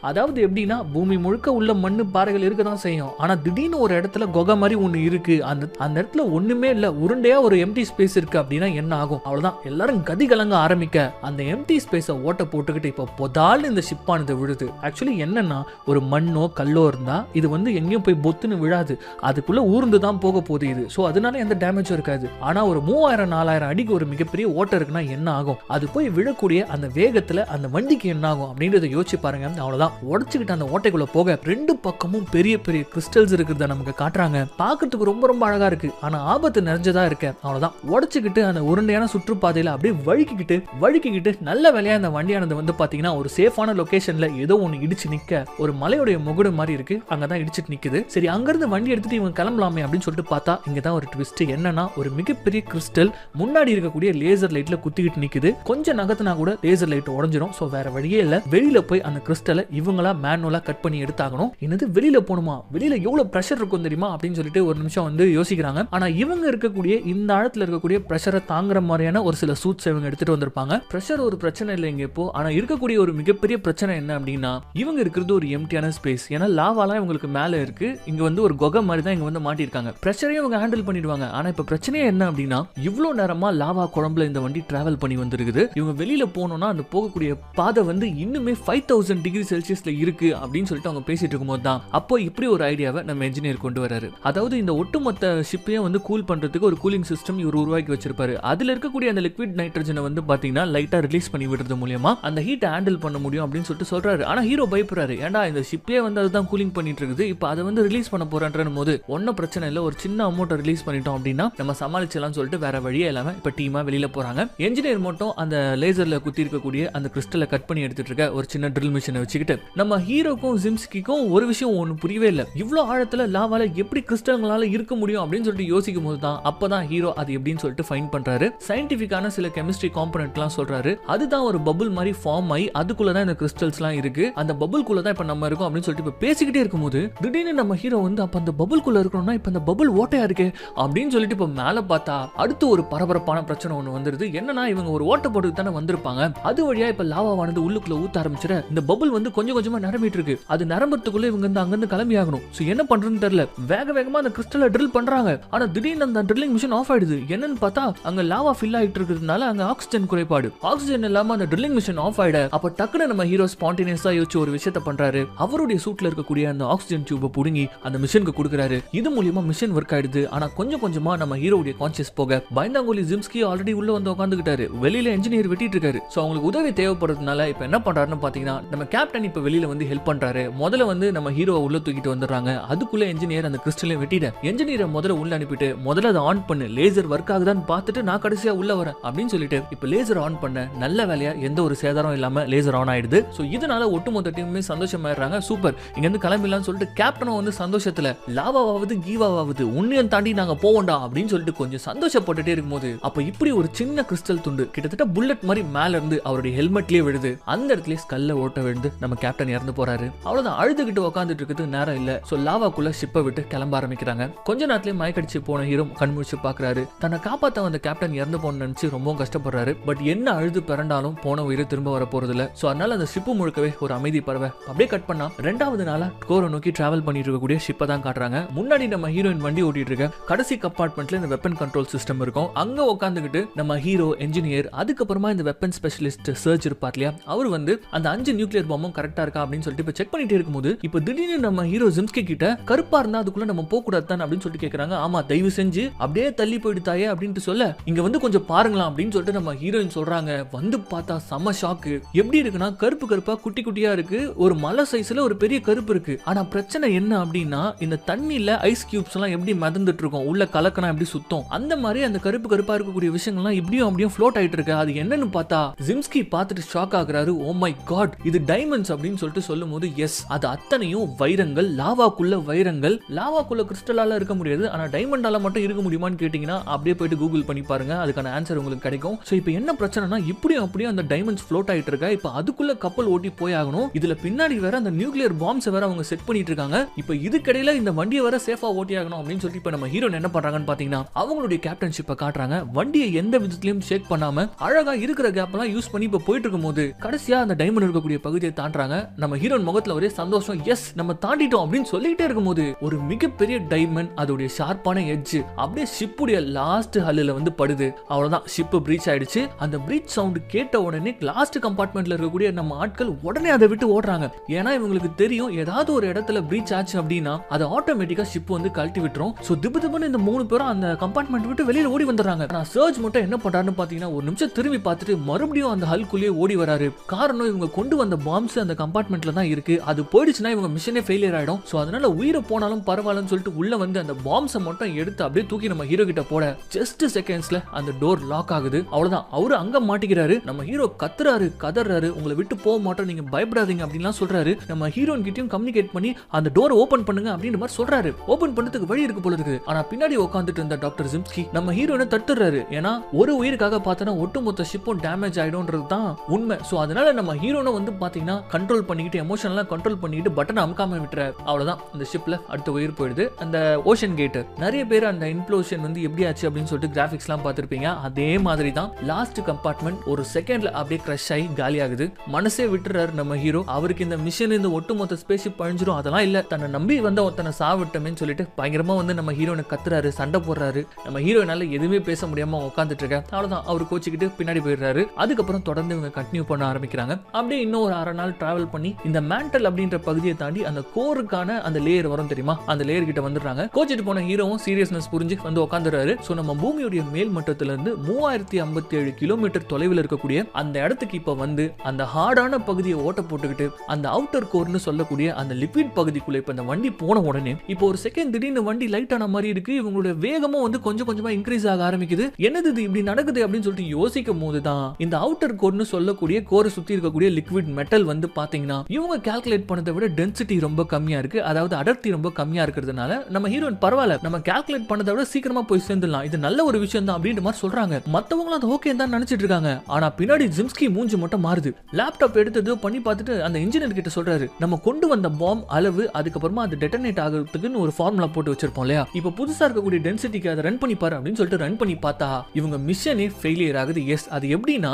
அதாவது எப்படின்னா பூமி முழுக்க உள்ள மண்ணு பாறைகள் இருக்க தான் செய்யும். ஆனா திடீர்னு ஒரு இடத்துல குகை மாதிரி ஒண்ணு இருக்கு, அந்த இடத்துல ஒண்ணுமே இல்ல, உருண்டையா ஒரு எம்டி ஸ்பேஸ் இருக்கு அப்படின்னா என்ன ஆகும்? அவ்வளவுதான், எல்லாரும் கதி கலங்க ஆரம்பிக்க அந்த எம்டி ஸ்பேஸை ஓட்ட போட்டுக்கிட்டு இப்ப பொதால் இந்த ஷிப்பானது விழுது. ஆக்சுவலி என்னன்னா ஒரு மண்ணோ கல்லோ இருந்தா இது வந்து எங்கேயும் போய் பொத்துன்னு விழாது, அதுக்குள்ள ஊர்ந்து தான் போக போகுது இது. சோ அதனால எந்த டேமேஜும் இருக்காது. ஆனா ஒரு 3000-4000 அடிக்கு ஒரு மிகப்பெரிய ஓட்டம் இருக்குன்னா என்ன ஆகும்? அது போய் விழக்கூடிய அந்த வேகத்துல அந்த வண்டிக்கு என்ன ஆகும் அப்படின்றத யோசிச்சு பாருங்க. அவ்வளவுதான், அவ்வளவுதான் உடைச்சுக்கிட்டு அந்த ஓட்டைக்குள்ள போக 2 பக்கமும் பெரிய பெரிய கிறிஸ்டல்ஸ் இருக்கிறத நமக்கு காட்டுறாங்க. பார்க்கிறதுக்கு ரொம்ப ரொம்ப அழகா இருக்கு. ஆனா ஆபத்து நிறைஞ்சதா இருக்க. அவ்வளவுதான் உடைச்சுக்கிட்டு அந்த உருண்டையான சுற்றுப்பாதையில அப்படியே வழுக்கிக்கிட்டு நல்ல வேலையா இந்த வண்டியானது வந்து பாத்தீங்கன்னா ஒரு சேஃபான லொகேஷன்ல ஏதோ ஒன்னு இடிச்சு நிக்க ஒரு மலையுடைய முகடு மாதிரி இருக்கு. அங்கதான் இடிச்சிட்டு நிக்குது. சரி அங்கிருந்து வண்டி எடுத்துட்டு இவங்க கிளம்பலாமே அப்படின்னு சொல்லிட்டு பார்த்தா இங்கதான் ஒரு ட்விஸ்ட். என்னன்னா ஒரு மிகப்பெரிய கிறிஸ்டல் முன்னாடி இருக்கக்கூடிய லேசர் லைட்ல குத்திக்கிட்டு நிக்குது. கொஞ்சம் நகத்துனா கூட லேசர் லைட் உடைஞ்சிரும். சோ வேற வழியே இல்ல, வெளியில போய் அந்த கிறிஸ்டலை இவங்களா மேனுவலா கட் பண்ணி எடுத்தாகணும். என்னது வெளியில போணுமா, வெளியில எவ்வளவு பிரஷர் இருக்கும் தெரியுமா அப்படின்னு சொல்லிட்டு ஒரு நிமிஷம் வந்து யோசிக்கிறாங்க. ஆனா இவங்க இருக்கக்கூடிய இந்த ஆழத்துல இருக்கக்கூடிய பிரஷரை தாங்குற மாதிரியான ஒரு சில சூட்ஸ் இவங்க எடுத்துட்டு வந்திருப்பாங்க. பிரஷர் ஒரு பிரச்சனை இல்லை இங்க இப்போ. ஆனா இருக்கக்கூடிய ஒரு மிகப்பெரிய பிரச்சனை என்ன அப்படின்னா இவங்க இருக்கிறது ஒரு எம்டியான ஸ்பேஸ். ஏன்னா லாவாலாம் இவங்களுக்கு மேல இருக்கு. இங்க வந்து ஒரு குகை மாதிரி தான் இங்க வந்து மாட்டிருக்காங்க. பிரஷரையும் இவங்க ஹேண்டில் பண்ணிடுவாங்க. ஆனா இப்ப பிரச்சனையே என்ன அப்படின்னா இவ்வளவு நேரமா லாவா குழம்புல இந்த வண்டி டிராவல் பண்ணி வந்திருக்குது. இவங்க வெளியில போனோம்னா அந்த போகக்கூடிய பாதை வந்து இன்னுமே 5000 டிகிரி செல்சியஸ்ல இருக்கு அப்படின்னு சொல்லிட்டு அவங்க பேசிட்டு இருக்கும்போது தான் அப்போ இப்படி ஒரு ஐடியாவை நம்ம என்ஜினியர் கொண்டு வராரு. அதாவது இந்த ஒட்டுமொத்த ஷிப்பையும் வந்து கூல் பண்றதுக்கு ஒரு கூலிங் சிஸ்டம் இவர் உருவாக்கி வச்சிருப்பாரு. அதுல இருக்கக்கூடிய அந்த லிக்விட் நைட்ரஜனை வந்து பாத்தீங்கன்னா லைட்டா ரிலீஸ் பண்ணி விடுறது மூலமா அந்த ஹீட் ஹேண்டில் பண்ண முடியும் அப்படின்னு சொல்லிட்டு சொல்றாரு. ஆனா ஹீரோ பயப்படுறாரு. ஏன்டா இந்த ஷிப்பே வந்து அதுதான் கூலிங் பண்ணிட்டு இருக்குது, இப்போ அதை வந்து ரிலீஸ் பண்ண போறேன்ற போது ஒன்னும் பிரச்சனை இல்லை, ஒரு சின்ன அமௌண்ட் ரிலீஸ் பண்ணிட்டோம் அப்படின்னா நம்ம சமாளிச்சலாம் சொல்லிட்டு வேற வழியே இல்லாம இப்ப டீமா வெளியில போறாங்க. என்ஜினியர் மட்டும் அந்த லேசர்ல குத்தி இருக்கக்கூடிய அந்த கிறிஸ்டலை கட் பண்ணி எடுத்துட்டு இருக்க ஒரு சின்ன ட்ரில் மிஷினை வச்சுக்கிட்டு நம்ம ஹீரோக்கும் ஜிம்ஸ்கிக்கும் ஒரு விஷயம் ஒன்னு புரியவே இல்லை. இவ்வளவு ஆழத்துல லாவால எப்படி கிறிஸ்டல்களால இருக்க முடியும் அப்படின்னு சொல்லிட்டு யோசிக்கும் போது தான் அப்பதான் ஹீரோ அது எப்படின்னு சொல்லிட்டு ஃபைண்ட் பண்றாரு. சயின்டிபிக்கான சில கெமிஸ்ட்ரி காம்பனன்ட் எல்லாம் சொல்றாரு. அதுதான் ஒரு பபுள் மாதிரி ஃபார்ம் ஆகி அதுக்குள்ளதான் இந்த கிறிஸ்டல்ஸ் எல்லாம் இருக்கு. அந்த பபுள்குள்ள தான் இப்ப நம்ம இருக்கோம் அப்படின்னு சொல்லிட்டு இப்ப பேசிக்கிட்டே இருக்கும்போது திடீர்னு நம்ம ஹீரோ வந்து அப்ப அந்த பபுள்குள்ள இருக்கணும்னா இப்ப அந்த பபுள் ஓட்டையா இருக்கு அப்படின்னு சொல்லிட்டு இப்ப மேல பார்த்தா அடுத்து ஒரு பரபரப்பான பிரச்சனை ஒண்ணு வந்துருது. என்னன்னா இவங்க ஒரு ஓட்டை போட்டு தானே வந்திருப்பாங்க. அது வழியா இப்ப லாவாவானது உள்ளுக்குள்ள ஊத்த ஆரம்பிச்சிட இந்த பபுள் வந்து கொஞ்சம் கொஞ்சமா நிரம்பிட்டு இருக்கு. அது நிரம்பறதுக்குள்ள இவங்க வந்து அங்கிருந்து கிளம்பி ஆகணும். சோ என்ன பண்றதுன்னு தெரியல. வேக வேகமா அந்த கிறிஸ்டலை ட்ரில் பண்றாங்க. ஆனா திடீர்னு அந்த ட்ரில்லிங் மிஷின் ஆஃப் ஆயிடுது. என்னன்னு பார்த்தா அங்க லாவா ஃபில் ஆயிட்டு இருக்கிறதுனால அங்க ஆக்சிஜன் குறைபாடு. ஆக்சிஜன் இல்லாம அந்த ட்ரில்லிங் மிஷின் ஆஃப் ஆயிட அப்ப டக்குனு நம்ம ஹீரோ ஸ்பான்டேனியஸா யோசிச்சு ஒரு விஷயத்தை பண்றாரு. அவருடைய சூட்ல இருக்கக்கூடிய அந்த ஆக்சிஜன் டியூபை புடுங்கி அந்த மிஷினுக்கு கொடுக்குறாரு. இது மூலமா மிஷின் ஒர்க் ஆயிடுது. ஆனா கொஞ்சம் கொஞ்சமா நம்ம ஹீரோவுடைய கான்சியஸ் போக பயந்தாங்கோலி ஜிம்ஸ்கி ஆல்ரெடி உள்ள வந்து உட்காந்துக்கிட்டாரு. வெளியில என்ஜினியர் வெட்டிட்டு இருக்காரு. சோ அவங்களுக்கு உதவி தேவைப்படுறதுனால இப்ப என்ன பண்றாருன்னு பாத்தீங்கன்னா நம்ம கேப்டன் இப்ப வெளியில வந்து ஹெல்ப் பண்றாரு. முதல்ல வந்து நம்ம ஹீரோவை உள்ள தூக்கிட்டு வந்துடுறாங்க. அதுக்குள்ள என்ஜினியர் அந்த கிறிஸ்டலை வெட்டிட என்ஜினியரை முதல்ல உள்ள அனுப்பிட்டு முதல்ல அதை ஆன் பண்ணு, லேசர் ஒர்க் ஆகுதான்னு பார்த்துட்டு நான் கடைசியா உள்ள வரேன் அப்படின்னு சொல்லிட்டு இப்ப லேசர் ஆன் பண்ண நல்ல வேலையா எந்த ஒரு சேதாரம் இல்லாம லேசர் ஆன் ஆயிடுது. சோ இதனால ஒட்டுமொத்த டீமுமே சந்தோஷமாயிடுறாங்க. சூப்பர், இங்க இருந்து கிளம்பிடலாம்னு சொல்லிட்டு கேப்டனும் வந்து சந்தோஷத்துல லாவாவது கீவாவது உன்னையும் தாண்டி நாங்க போவோம்டா அப்படின்னு சொல்லிட்டு கொஞ்சம் சந்தோஷப்பட்டுட்டே இருக்கும்போது அப்ப இப்படி ஒரு சின்ன கிறிஸ்டல் துண்டு கிட்டத்தட்ட புல்லட் மாதிரி மேல இருந்து அவருடைய ஹெல்மெட்லயே விழுது. அந்த இடத்துல ஸ்கல்ல ஓட்ட விழுந்து நம்ம கேப்டன் இறந்து போறாரு. அவ்வளவுதான், அழுதுகிட்டு உட்காந்துட்டு இருக்கிறதுக்கு நேரம் இல்ல. சோ லாவாக்குள்ள ஷிப்பை விட்டு கிளம்ப ஆரம்பிக்கிறாங்க. கொஞ்ச நேரத்திலே மயக்கடிச்சு போன ஹீரோ கண்முழிச்சு பாக்குறாரு. தன்னை காப்பாத்த வந்த கேப்டன் இறந்து போன நினைச்சு ரொம்பவும் கஷ்டப்படுறாரு. பட் என்ன அழுது பிறண்டாலும் போன உயிரை திரும்ப வர போறது இல்ல. சோ அதனால அந்த ஷிப்பு முழுக்கவே ஒரு அமைதி பறவை. அப்படியே கட் பண்ணா 2வது நாளா கோரை நோக்கி டிராவல் பண்ணிட்டு இருக்கக்கூடிய ஷிப்பை தான் காட்டுறாங்க. முன்னாடி நம்ம ஹீரோயின் வண்டி ஓட்டிட்டு இருக்க கடைசி கம்பார்ட்மெண்ட்ல இந்த வெப்பன் கண்ட்ரோல் சிஸ்டம் இருக்கும். அங்க உட்காந்துக்கிட்டு நம்ம ஹீரோ என்ஜினியர் அதுக்கப்புறமா இந்த வெப்பன் ஸ்பெஷலிஸ்ட் சர்ச் இருப்பார் இல்லையா, அவர் வந்து அந்த 5 நியூக்ளியர் பாம்பும் கரெக்டா இருக்கா அப்படின்னு சொல்லிட்டு இப்ப செக் பண்ணிட்டே இருக்கும்போது இப்ப திடீர்னு நம்ம ஹீரோ ஜிம்ஸ்கி கிட்ட கருப்பா இருந்தா அதுக்குள்ள நம்ம போக கூடாது தான் அப்படின்னு சொல்லிட்டு கேக்குறாங்க. ஆமா, தயவு செஞ்சு அப்படியே தள்ளி போயிடுதாயே அப்படின்னு சொல்ல இங்க வந்து கொஞ்சம் பாருங்களா அப்படின்னு சொல்லிட்டு நம்ம ஹீரோயின் சொல்றாங்க. வந்து பார்த்தா செம ஷாக்கு. எப்படி இருக்குன்னா கருப்பு கருப்பா குட்டி குட்டியா இருக்கு. ஒரு மலை சைஸ்ல ஒரு பெரிய கருப்பு இருக்கு. ஆனா பிரச்சனை என்ன அப்படின்னா இந்த தண்ணியில ஐஸ் கியூப்ஸ் எல்லாம் எப்படி மிதந்துட்டு இருக்கும், உள்ள கலக்கனா எப்படி சுத்தம், அந்த மாதிரி அந்த கருப்பு கருப்பா இருக்கக்கூடிய விஷயங்கள்லாம் இப்படியும் அப்படியும் ஃப்ளோட் ஆயிட்டு இருக்கு. அது என்னன்னு பார்த்தா ஜிம்ஸ்கி பார்த்துட்டு ஷாக் ஆகுறாரு. ஓ மை காட், இது டைமண்ட்ஸ் அப்படின்னு சொல்லிட்டு சொல்லும் போது எஸ், அது அத்தனையும் வைரங்கள், லாவாக்குள்ள வைரங்கள். லாவாக்குள்ள கிறிஸ்டலால இருக்க முடியாது, ஆனா டைமண்டால மட்டும் இருக்க முடியுமான்னு கேட்டீங்கன்னா அப்படியே போயிட்டு கூகுள் பண்ணி பாருங்க, அதுக்கான ஆன்சர் உங்களுக்கு கிடைக்கும். சோ இப்போ என்ன பிரச்சனைனா இப்படியும் அப்படியும் அந்த டைமண்ட்ஸ் ஃப்ளோட் ஆயிட்டு இருக்கா. இப்போ அதுக்குள்ள கப்பல் ஓட்டி போய் ஆகணும். இதுல பின்னாடி வேற அந்த நியூக்ளியர் பாம்ஸ் வேற அவங்க செட் பண்ணிட்டு இருக்காங்க. இப்போ இதுக்கிடையில இந்த வண்டியை வேற சேஃபா ஓட்டி ஆகணும் அப்படின்னு சொல்லிட்டு இப்போ நம்ம ஹீரோ என்ன பண்றாங்கன்னு பாத்தீங்கன்னா அவங்களுடைய கேப்டன்ஷிப்பை காட்டுறாங்க. வண்டியை எந்த விதத்திலையும் ஷேக் பண்ணாம அழகா இருக்கிற கேப் எல்லாம் யூஸ் பண்ணி இப்போ போயிட்டு இருக்கும்போது கடைசியா அந்த டைமண்ட் இருக்கக்கூடிய பகுதியை தாண்டாங்க. நம்ம ஹீரோயின் முகத்துல ஒரே சந்தோஷம். எஸ், நம்ம தாண்டிட்டோம் அப்படின்னு சொல்லிட்டே இருக்கும்போது ஒரு மிகப்பெரிய டைமண்ட் அதோடைய ஷார்ப்பான எட்ஜ் அப்படியே ஷிப்புடைய லாஸ்ட் ஹல்லுல வந்து படுது. அவ்வளவுதான், ஷிப் பிரீச் ஆயிடுச்சு. அந்த பிரீச் சவுண்ட் கேட்ட உடனே லாஸ்ட் கம்பார்ட்மெண்ட்ல இருக்கக்கூடிய நம்ம ஆட்கள் உடனே அதை விட்டு ஓடுறாங்க. ஏன்னா இவங்களுக்கு தெரியும் ஏதாவது ஒரு இடத்துல பிரீச் ஆச்சு அப்படின்னா அது ஆட்டோமேட்டிக்கா ஷிப் வந்து கழட்டி விட்டுரும். சோ திபு திபுன்னு இந்த 3 பேரும் அந்த கம்பார்ட்மெண்ட் விட்டு வெளியில ஓடி வந்துடுறாங்க. நான் சர்ச் மட்டும் என்ன பண்றாருன்னு பாத்தீங்கன்னா ஒரு நிமிஷம் திரும்பி பார்த்துட்டு மறுபடியும் அந்த ஹல்குள்ளேயே ஓடி வராரு. காரணம் இவங்க கொண்டு வந்த பாம்ஸ் அந்த கம்பார்ட்மெண்ட்ல தான் இருக்கு. அது போயிடுச்சுன்னா இவங்க மிஷனே ஃபெயிலியர் ஆயிடும். சோ அதனால உயிரை போனாலும் பரவாயில்லன்னு சொல்லிட்டு உள்ள வந்து அந்த பாம்ஸை மட்டும் எடுத்து அப்படியே தூக்கி நம்ம ஹீரோ கிட்ட போட ஜஸ்ட் செகண்ட்ஸ்ல அந்த டோர் லாக் ஆகுது. அவ்வளவுதான், அவரு அங்க மாட்டிக்கிறாரு. நம்ம ஹீரோ கத்துறாரு, கதறாரு, உங்களை விட்டு போக மாட்டோம், நீங்க பயப்படாதீங்க அப்படின்லாம் சொல்றாரு. நம்ம ஹீரோயின் கிட்டயும் கம்யூனிகேட் பண்ணி அந்த டோரை ஓபன் பண்ணுங்க அப்படின்ற மாதிரி சொல்றாரு. ஓபன் பண்ணதுக்கு வழி இருக்கு போல இருக்கு. ஆனா பின்னாடி உட்காந்துட்டு இருந்த டாக்டர் ஜிம்ஸ்கி நம்ம ஹீரோனை தட்டுறாரு. ஏன்னா ஒரு உயிருக்காக பார்த்தனா ஒட்டுமொத்த ஷிப்பும் டேமேஜ் ஆயிடும்ன்றது தான் உண்மை. சோ அதனால நம்ம ஹீரோனை வந்து பாத்தீங்கன்னா கண்ட்ரோல் பண்ணிக்கிட்டு எமோஷனலாம் கண்ட்ரோல் பண்ணிக்கிட்டு பட்டனை அமுக்காம விட்டுறாரு. அவ்வளவுதான், இந்த ஷிப்ல அடுத்த உயிர் போயிடுது. அந்த ஓஷன் கேட் நிறைய பேர் அந்த இம்ப்ளோஷன் வந்து எப்படி ஆச்சு அப்படின்னு சொல்லிட்டு கிராபிக்ஸ்லாம் பார்த்திருப்பீங்க. அதே மாதிரி தான் லாஸ்ட் கம்பார்ட்மெண்ட் ஒரு செகண்ட்ல அப்படியே கிரஷ் ஆகி காலி ஆகுது. மனசே விட்டுறாரு நம்ம ஹீரோ. அவருக்கு இந்த மிஷன் இந்த ஒட்டுமொத்த ஸ்பேஸ்ஷிப் அழிஞ்சிரும் அதெல்லாம் இல்ல, தன்னை நம்பி வந்த ஒருத்தனை சாவிட்டமேன்னு சொல்லிட்டு பயங்கரமா வந்து நம்ம ஹீரோனை கத்துறாரு, சண்டை போடுறாரு. நம்ம ஹீரோனால எதுவுமே பேச முடியாம உட்காந்துட்டு இருக்க. அவ்வளவுதான், அவர் கோச்சிக்கிட்டு பின்னாடி போயிடுறாரு. அதுக்கப்புறம் தொடர்ந்து இவங்க கண்டினியூ பண்ண ஆரம்பிக்கிறாங்க. அப்படியே இன்னும் ஒரு 1/2 நாள் டிராவல் பண்ணி இந்த மேண்டல் அப்படின்ற பகுதியை தாண்டி அந்த கோருக்கான அந்த லேயர் வரும் தெரியுமா, அந்த லேயர் கிட்ட வந்துடுறாங்க. கோச்சிட்டு போன ஹீரோவும் சீரியஸ்னஸ் புரிஞ்சு வந்து உட்காந்துறாரு. சோ நம்ம பூமியுடைய மேல் மட்டத்துல இருந்து 3057 கிலோமீட்டர் தொலைவில் இருக்கக்கூடிய அந்த இடத்துக்கு இப்ப வந்து அந்த ஹார்டான பகுதியை ஓட்ட போட்டுக்கிட்டு அந்த அவுட்டர் கோர்னு சொல்லக்கூடிய அந்த லிக்விட் பகுதிக்குள்ள இப்ப இந்த வண்டி போன உடனே இப்போ ஒரு செகண்ட் திடீர்னு வண்டி லைட் ஆன மாதிரி இருக்கு. இவங்களுடைய வேகமும் வந்து கொஞ்சம் கொஞ்சமா இன்க்ரீஸ் ஆக ஆரம்பிக்குது. என்னது இது இப்படி நடக்குது அப்படின்னு சொல்லிட்டு யோசிக்கும் போதுதான் இந்த அவுட்டர் கோர்னு சொல்லக்கூடிய கோரை சுத்தி இருக்கக்கூடிய லிக்விட் மெட்டல் வந்து பாத்தீங்கன்னா இவங்க கால்குலேட் பண்ணதை விட டென்சிட்டி ரொம்ப கம்மியா இருக்கு. அதாவது அடர்த்தி ரொம்ப கம்மியா இருக்கிறதுனால நம்ம ஹீரோயின் பரவாயில்ல, நம்ம கால்குலேட் பண்ணதை விட சீக்கிரமா போய் சேர்ந்துடலாம், இது நல்ல ஒரு விஷயம் தான் அப்படின்ற மாதிரி சொல்றாங்க. மத்தவங்களும் அது ஓகே தான் நினைச்சிட்டு இருக்காங்க. ஆனா பின்னாடி ஜிம்ஸ்கி மூஞ்சி மட்டும் மாறுது. லேப்டாப் எடுத்தது பண்ணி பார்த்துட்டு அந்த இன்ஜினியர் கிட்ட சொல்றாரு, நம்ம கொண்டு வந்த பாம் அளவு அதுக்கப்புறமா அது டெட்டனேட் ஆகிறதுக்குன்னு ஒரு ஃபார்முலா போட்டு வச்சிருப்போம் இல்லையா, இப்போ புதுசா இருக்கக்கூடிய டென்சிட்டிக்கு அதை ரன் பண்ணி பாரு அப்படின்னு சொல்லிட்டு ரன் பண்ணி பார்த்தா இவங்க மிஷனே ஃபெயிலியர் ஆகுது. எஸ், அது எப்படின்னா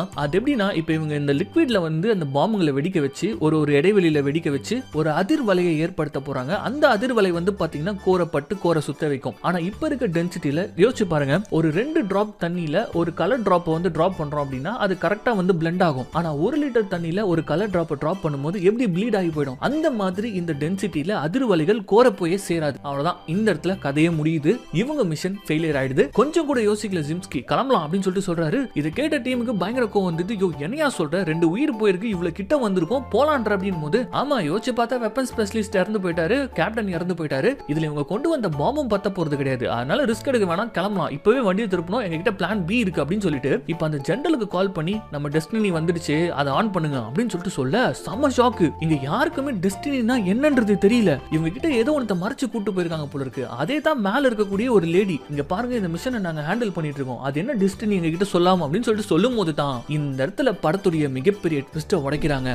இப்போ இவங்க இந்த லிக்விட்ல வந்து அந்த பாம்புகளை வெடிக்க வச்சு ஒரு இடைவெளியில வெடிக்க வச்சு ஒரு அதிர்வலையை ஏற்படுத்த போறாங்க. அந்த அதிர்வலை வந்து பாத்தீங்கன்னா கோரப்பட்டு கோர சுத்த வைக்கும். ஆனா இப்ப இருக்க டென்சிட்டியில யோசிச்சு பாருங்க, ஒரு 2 டிராப் தண்ணியில ஒரு கலர் டிராப் வந்து டிராப் பண்றோம் அப்படின்னா அது கரெக்டா வந்து பிளெண்ட் ஆகும். ஆனா 1 லிட்டர் தண்ணியில ஒரு கலர் டிராப் டிராப் பண்ணும்போது எப்படி ப்ளீட் ஆகி போயிடும். அந்த மாதிரி இந்த டென்சிட்டியில அதிர்வலைகள் கோர போயே சேராது. அவ்வளவுதான், இந்த இடத்துல கதையே முடியுது. இவங்க மிஷன் ஃபெயிலியர் ஆயிடுது. கொஞ்சம் கூட யோசிக்கல ஜிம்ஸ்கி, கிளம்பலாம் அப்படின்னு சொல்லிட்டு சொல்றாரு. இதை கேட்ட டீமுக்கு பயங்கர கோவம் வந்தது. யோ என்னையா சொல்ற, 2 உயிர் போயிருக்கு, இவ்வளவு கிட்ட வந்திருக்கும் போலான்ற அப்படின்னு போது ஆமா யோசிச்சு பார்த்தா வெப்பன் ஸ்பெஷலிஸ்ட் இறந்து போயிட்டாரு, கேப்டன் இறந்து போயிட்டாரு, இதுல இவங்க கொண்டு வந்த பாம்பும் பத்த போறது கிடையாது, அதனால ரிஸ்க் எடுக்க வேணாம், கிளம்பலாம், இப்பவே வண்டியை திருப்பணும், எங்ககிட்ட பிளான் பி இருக்கு அப்படின்னு சொல்லிட்டு இப்ப அந்த ஜெனரலுக்கு கால் பண்ணி நம்ம டெஸ்டினி வந்துடுச்சு அதை ஆன் பண்ணுங்க அப்படின்னு சொல்லிட்டு சொல்ல செம ஷாக்கு. இங்க யாருக்குமே டெஸ்டினினா என்னன்றது தெரியல. இவங்க கிட்ட ஏதோ ஒருத்த மறைச்சு கூட்டு போயிருக்காங்க போல இருக்கு. அதே தான் மேல இருக்கக்கூடிய ஒரு லேடி, இங்க பாருங்க இந்த மிஷனை நாங்க ஹேண்டில் பண்ணிட்டு இருக்கோம், அது என்ன டெஸ்டினி எங்க கிட்ட சொல்லாம அப்படின்னு சொல்லிட்டு சொல்லும் போது தான் இந்த இடத்துல படத்துடைய மிகப்பெரிய ட்விஸ்ட்டை உடைக்கிறாங்க.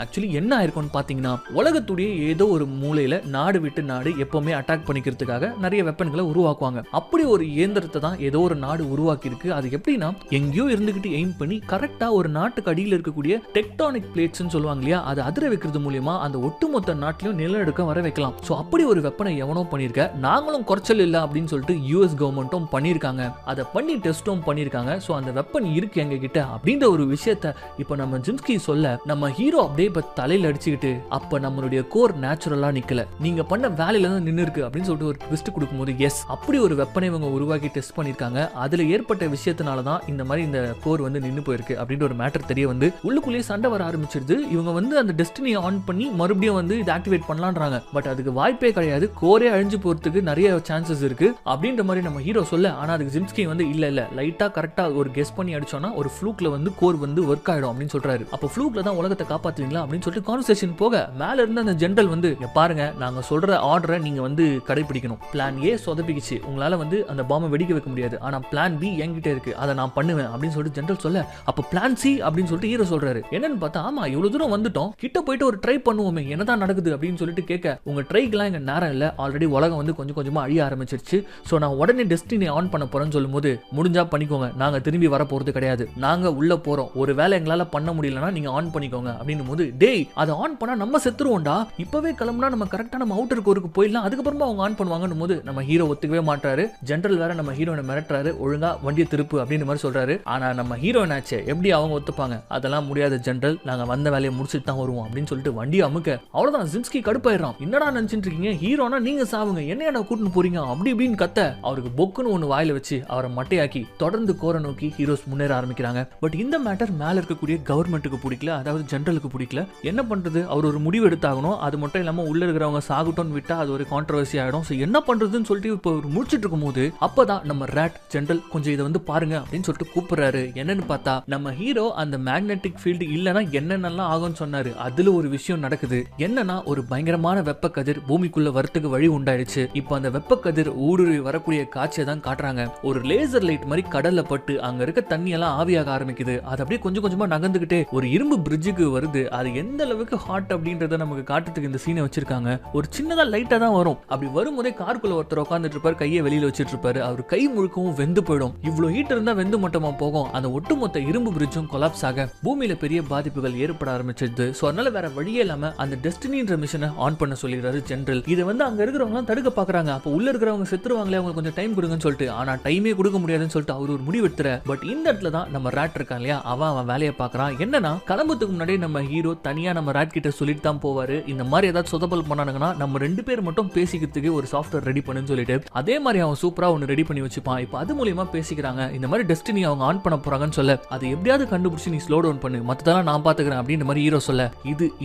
ஆக்சுவலி என்ன ஆயிருக்கும்னு பார்த்தீங்கன்னா, உலகத்துடைய ஏதோ ஒரு மூலையில நாடு விட்டு நாடு எப்பவுமே அட்டாக் பண்ணிக்கிறதுக்காக நிறைய வெப்பன்களை உருவாக்குவாங்க. அப்படி ஒரு இயந்திரத்தை தான் ஏதோ ஒரு நாடு உருவாக்கி இருக்கு. அது எப்படின்னா, எங்கேயோ இருந்துகிட்டு எய்ம் பண்ணி கரெக்டா ஒரு நாட்டுக்கு அடியில் இருக்கக்கூடிய டெக்டானிக் பிளேட்ஸ்னு சொல்லுவாங்க இல்லையா, அது அதிர வைக்கிறது மூலியமா அந்த ஒட்டுமொத்த நாட்டிலையும் நிலநடுக்கம் வர வைக்கலாம். ஸோ அப்படி ஒரு வெப்பனை எவனோ பண்ணியிருக்க, நாங்களும் குறைச்சல் இல்லை அப்படின்னு சொல்லிட்டு யூஎஸ் கவர்மெண்ட்டும் பண்ணியிருக்காங்க. அதை பண்ணி டெஸ்ட்டும் பண்ணியிருக்காங்க. ஸோ அந்த வெப்பன் இருக்கு எங்க கிட்ட அப்படின்ற ஒரு விஷயத்த இப்போ நம்ம ஜிம்ஸ்கி சொல்ல நம்ம ஹீரோ அப்படியே தலையில அடிச்சுக்கிட்டு, அப்ப நம்மளுடைய கோர் நேச்சுரலா நிக்கல, நீங்க பண்ண வேலையில தான் நின்னு இருக்கு அப்படின்னு சொல்லிட்டு ஒரு ட்விஸ்ட் கொடுக்கும்போது எஸ், அப்படி ஒரு வெப்பனை இவங்க உருவாக்கி டெஸ்ட் பண்ணிருக்காங்க. அதுல ஏற்பட்ட விஷயத்தினால தான் இந்த மாதிரி இந்த கோர் வந்து நின்னு போயிருக்கு அப்படின்ற ஒரு மேட்டர் தெரிய வந்து உள்ளுக்குள்ளேயே சண்டை வர ஆரம்பிச்சிருது. இவங்க வந்து அந்த டெஸ்டினியை ஆன் பண்ணி மறுபடியும் வந்து இதை ஆக்டிவேட் பண்ணலான்றாங்க. பட் அதுக்கு வாய்ப்பே கிடையாது, கோரே அழிஞ்சு போறதுக்கு நிறைய சான்சஸ் இருக்கு அப்படின்ற மாதிரி நம்ம ஹீரோ சொல்ல, ஆனா அதுக்கு ஜிம்ஸ்கி வந்து இல்ல லைட்டா கரெக்டா ஒரு கெஸ் பண்ணி அடிச்சோம்னா ஒரு ஃப்ளூக்ல வந்து கோர் வந்து ஒர்க் ஆயிடும் அப்படின்னு சொல்றாரு. அப்ப ஃப்ளூக்ல தான் உலகத்தை காப்பாத்துவீங்களா அப்படின்னு சொல்லிட்டு கான்வர்சேஷன் போக மேல இருந்து அந்த ஜெனரல் வந்து, பாருங்க நாங்க சொல்ற ஆர்டரை நீங்க வந்து கடைபிடிக்கணும், பிளான் ஏ சொதப்பிக்கிச்சு, உங்களால வந்து அந்த பாம்பை வெடிக்க வைக்க முடியாது, ஆனா பிளான் பி என்கிட்ட இருக்கு, அதை நான் பண்ணுவேன் அப்படின்னு சொல்லிட்டு ஜெனரல் சொல்ல, அப்ப பிளான் சி அப்படின்னு சொல்லிட்டு ஹீரோ சொல்றாரு. என்னன்னு பார்த்தா, ஆமா இவ்வளவு தூரம் வந்துட்டோம், கிட்ட போயிட்டு ஒரு ட்ரை பண்ணுவோமே என்னதான் நடக்குது அப்படின்னு சொல்லிட்டு கேட்க, உங்க ட்ரைக்கெல்லாம் எங்க நேரம் இல்ல, ஆல்ரெடி உலகம் வந்து கொஞ்சம் கொஞ்சமா அழிய ஆரம்பிச்சிருச்சு, சோ நான் உடனே டெஸ்டினி ஆன் பண்ண போறேன்னு சொல்லும்போது, முடிஞ்சா பண்ணிக்கோங்க, நாங்க திரும்பி வர போறது கிடையாது, நாங்க உள்ள போறோம், ஒரு வேலை எங்களால பண்ண முடியலன்னா நீங்க ஆன் பண்ணிக்கோங்க அப்படின்னு போது, டேய் அதை ஆன் பண்ணா நம்ம செத்துருவோம்டா, இப்பவே கிளம்புனா நம்ம கரெக்டா நம்ம அவுட்டர் கோருக்கு போயிடலாம், அதுக்கப்புறமா அவங்க ஆன் பண்ணுவாங்கன்னு போது நம்ம ஹீரோ ஒத்துக்கவே மாட்டாரு. ஜெனரல் வேற நம்ம ஹீரோனை மிரட்டுறாரு, ஒழுங்கா வண்டியை திருப்பு அப்படின்னு மாதிரி சொல்றாரு. ஆனா நம்ம ஹீரோயின் ஆச்சு எப்படி அவங்க ஒத்துப்பாங்க, அதெல்லாம் முடியாது ஜெனரல், நாங்க வந்த வேலையை முடிச்சுட்டு தான் வருவோம் அப்படின்னு சொல்லிட்டு வண்டியை அமுக்க, அவ்வளவுதான் ஜிம்ஸ்கி கடுப்பாயிடுறான். என்னடா நினைச்சிட்டு இருக்கீங்க, ஹீரோனா நீங்க சாவுங்க, என்னையா கூட்டின்னு போறீங்க அப்படி இப்படின்னு கத்த, அவருக்கு பொக்குன்னு ஒண்ணு வாயில வச்சு அவரை மட்டையாக்கி தொடர்ந்து கோர நோக்கி ஹீரோஸ் முன்னேற ஆரம்பிக்கிறாங்க. பட் இந்த மேட்டர் மேல இருக்கக்கூடிய கவர்மெண்ட்டுக்கு பிடிக்கல, அதாவது ஜெனரலுக்கு பிடிக்கல. பிடிக்கல. என்ன பண்றது, அவர் ஒரு முடிவு எடுத்தாகணும். அது மட்டும் இல்லாம உள்ள இருக்கிறவங்க சாகட்டும்னு விட்டா அது ஒரு கான்ட்ரவர்சி ஆயிடும். சோ என்ன பண்றதுன்னு சொல்லிட்டு இப்போ முடிச்சிட்டு இருக்கும்போது அப்பதான் நம்ம ராட் ஜெனரல் கொஞ்சம் இதை வந்து பாருங்க அப்படின்னு சொல்லிட்டு கூப்பிடுறாரு. என்னன்னு பார்த்தா நம்ம ஹீரோ அந்த மேக்னெட்டிக் ஃபீல்டு இல்லைன்னா என்னென்னலாம் ஆகும்னு சொன்னாரு. அதுல ஒரு விஷயம் நடக்குது. என்னன்னா ஒரு பயங்கரமான வெப்ப கதிர் பூமிக்குள்ள வரத்துக்கு வழி உண்டாயிடுச்சு. இப்போ அந்த வெப்ப கதிர் ஊடுருவி வரக்கூடிய காட்சியை தான் காட்டுறாங்க. ஒரு லேசர் லைட் மாதிரி கடல்ல பட்டு அங்க இருக்க தண்ணி எல்லாம் ஆவியாக ஆரம்பிக்குது. அது அப்படியே கொஞ்சம் கொஞ்சமா நகர்ந்துகிட்டே ஒரு இரும்பு பிரிட்ஜுக்கு வருது. அது எந்த அளவுக்கு ஹாட் அப்படின்றத நமக்கு காட்டுறதுக்கு இந்த சீனை வச்சிருக்காங்க. ஒரு சின்னதா லைட்டா தான் வரும். அப்படி வரும்போதே காருக்குள்ள ஒருத்தர் உட்காந்துட்டு இருப்பாரு, கையை வெளியில வச்சிட்டு இருப்பாரு. அவர் கை முழுக்கவும் வெந்து போயிடும். இவ்வளவு ஹீட் இருந்தா வெந்து மட்டுமா போகும். அந்த ஒட்டுமொத்த இரும்பு பிரிட்ஜும் கொலாப்ஸ் ஆக பூமியில பெரிய பாதிப்புகள் ஏற்பட ஆரம்பிச்சது. சோ அதனால வேற வழியே இல்லாம அந்த டெஸ்டினின்ற மிஷனை ஆன் பண்ண சொல்லிடுறாரு ஜெனரல். இதை வந்து அங்க இருக்கிறவங்க எல்லாம் தடுக்க பாக்குறாங்க. அப்ப உள்ள இருக்கிறவங்க செத்துருவாங்களே, அவங்களுக்கு கொஞ்சம் டைம் கொடுங்கன்னு சொல்லிட்டு. ஆனா டைமே கொடுக்க முடியாதுன்னு சொல்லிட்டு அவர் ஒரு முடிவு எடுத்துற. பட் இந்த இடத்துல தான் நம்ம ராட் இருக்கான் இல்லையா, அவன் வேலையை பாக்குறான். என்னன்னா கிளம்புறதுக்கு முன்னாடி நம்ம ஹீரோ தனியா நம்ம ராட் கிட்ட சொல்லிட்டு தான் போவாரு. இந்த மாதிரி ஏதாவது சொதப்பல் பண்ணானுங்கன்னா நம்ம 2 பேர் மட்டும் பேசிக்கிறதுக்கு ஒரு சாஃப்ட்வேர் ரெடி பண்ணுன்னு சொல்லிட்டு அதே மாதிரி அவன் சூப்பரா ஒன்னு ரெடி பண்ணி வச்சுப்பான். இப்போ அது மூலமா பேசிக்கிறாங்க. இந்த மாதிரி டெஸ்டினி அவங்க ஆன் பண்ண போறாங்கன்னு சொல்ல, அது எப்படியாவது கண்டுபிடிச்சு நீ ஸ்லோ டவுன் பண்ணு, மத்ததெல்லாம் நான் பாத்துக்கிறேன் அப்படின்ற மாதிரி ஹீரோ சொல்ல,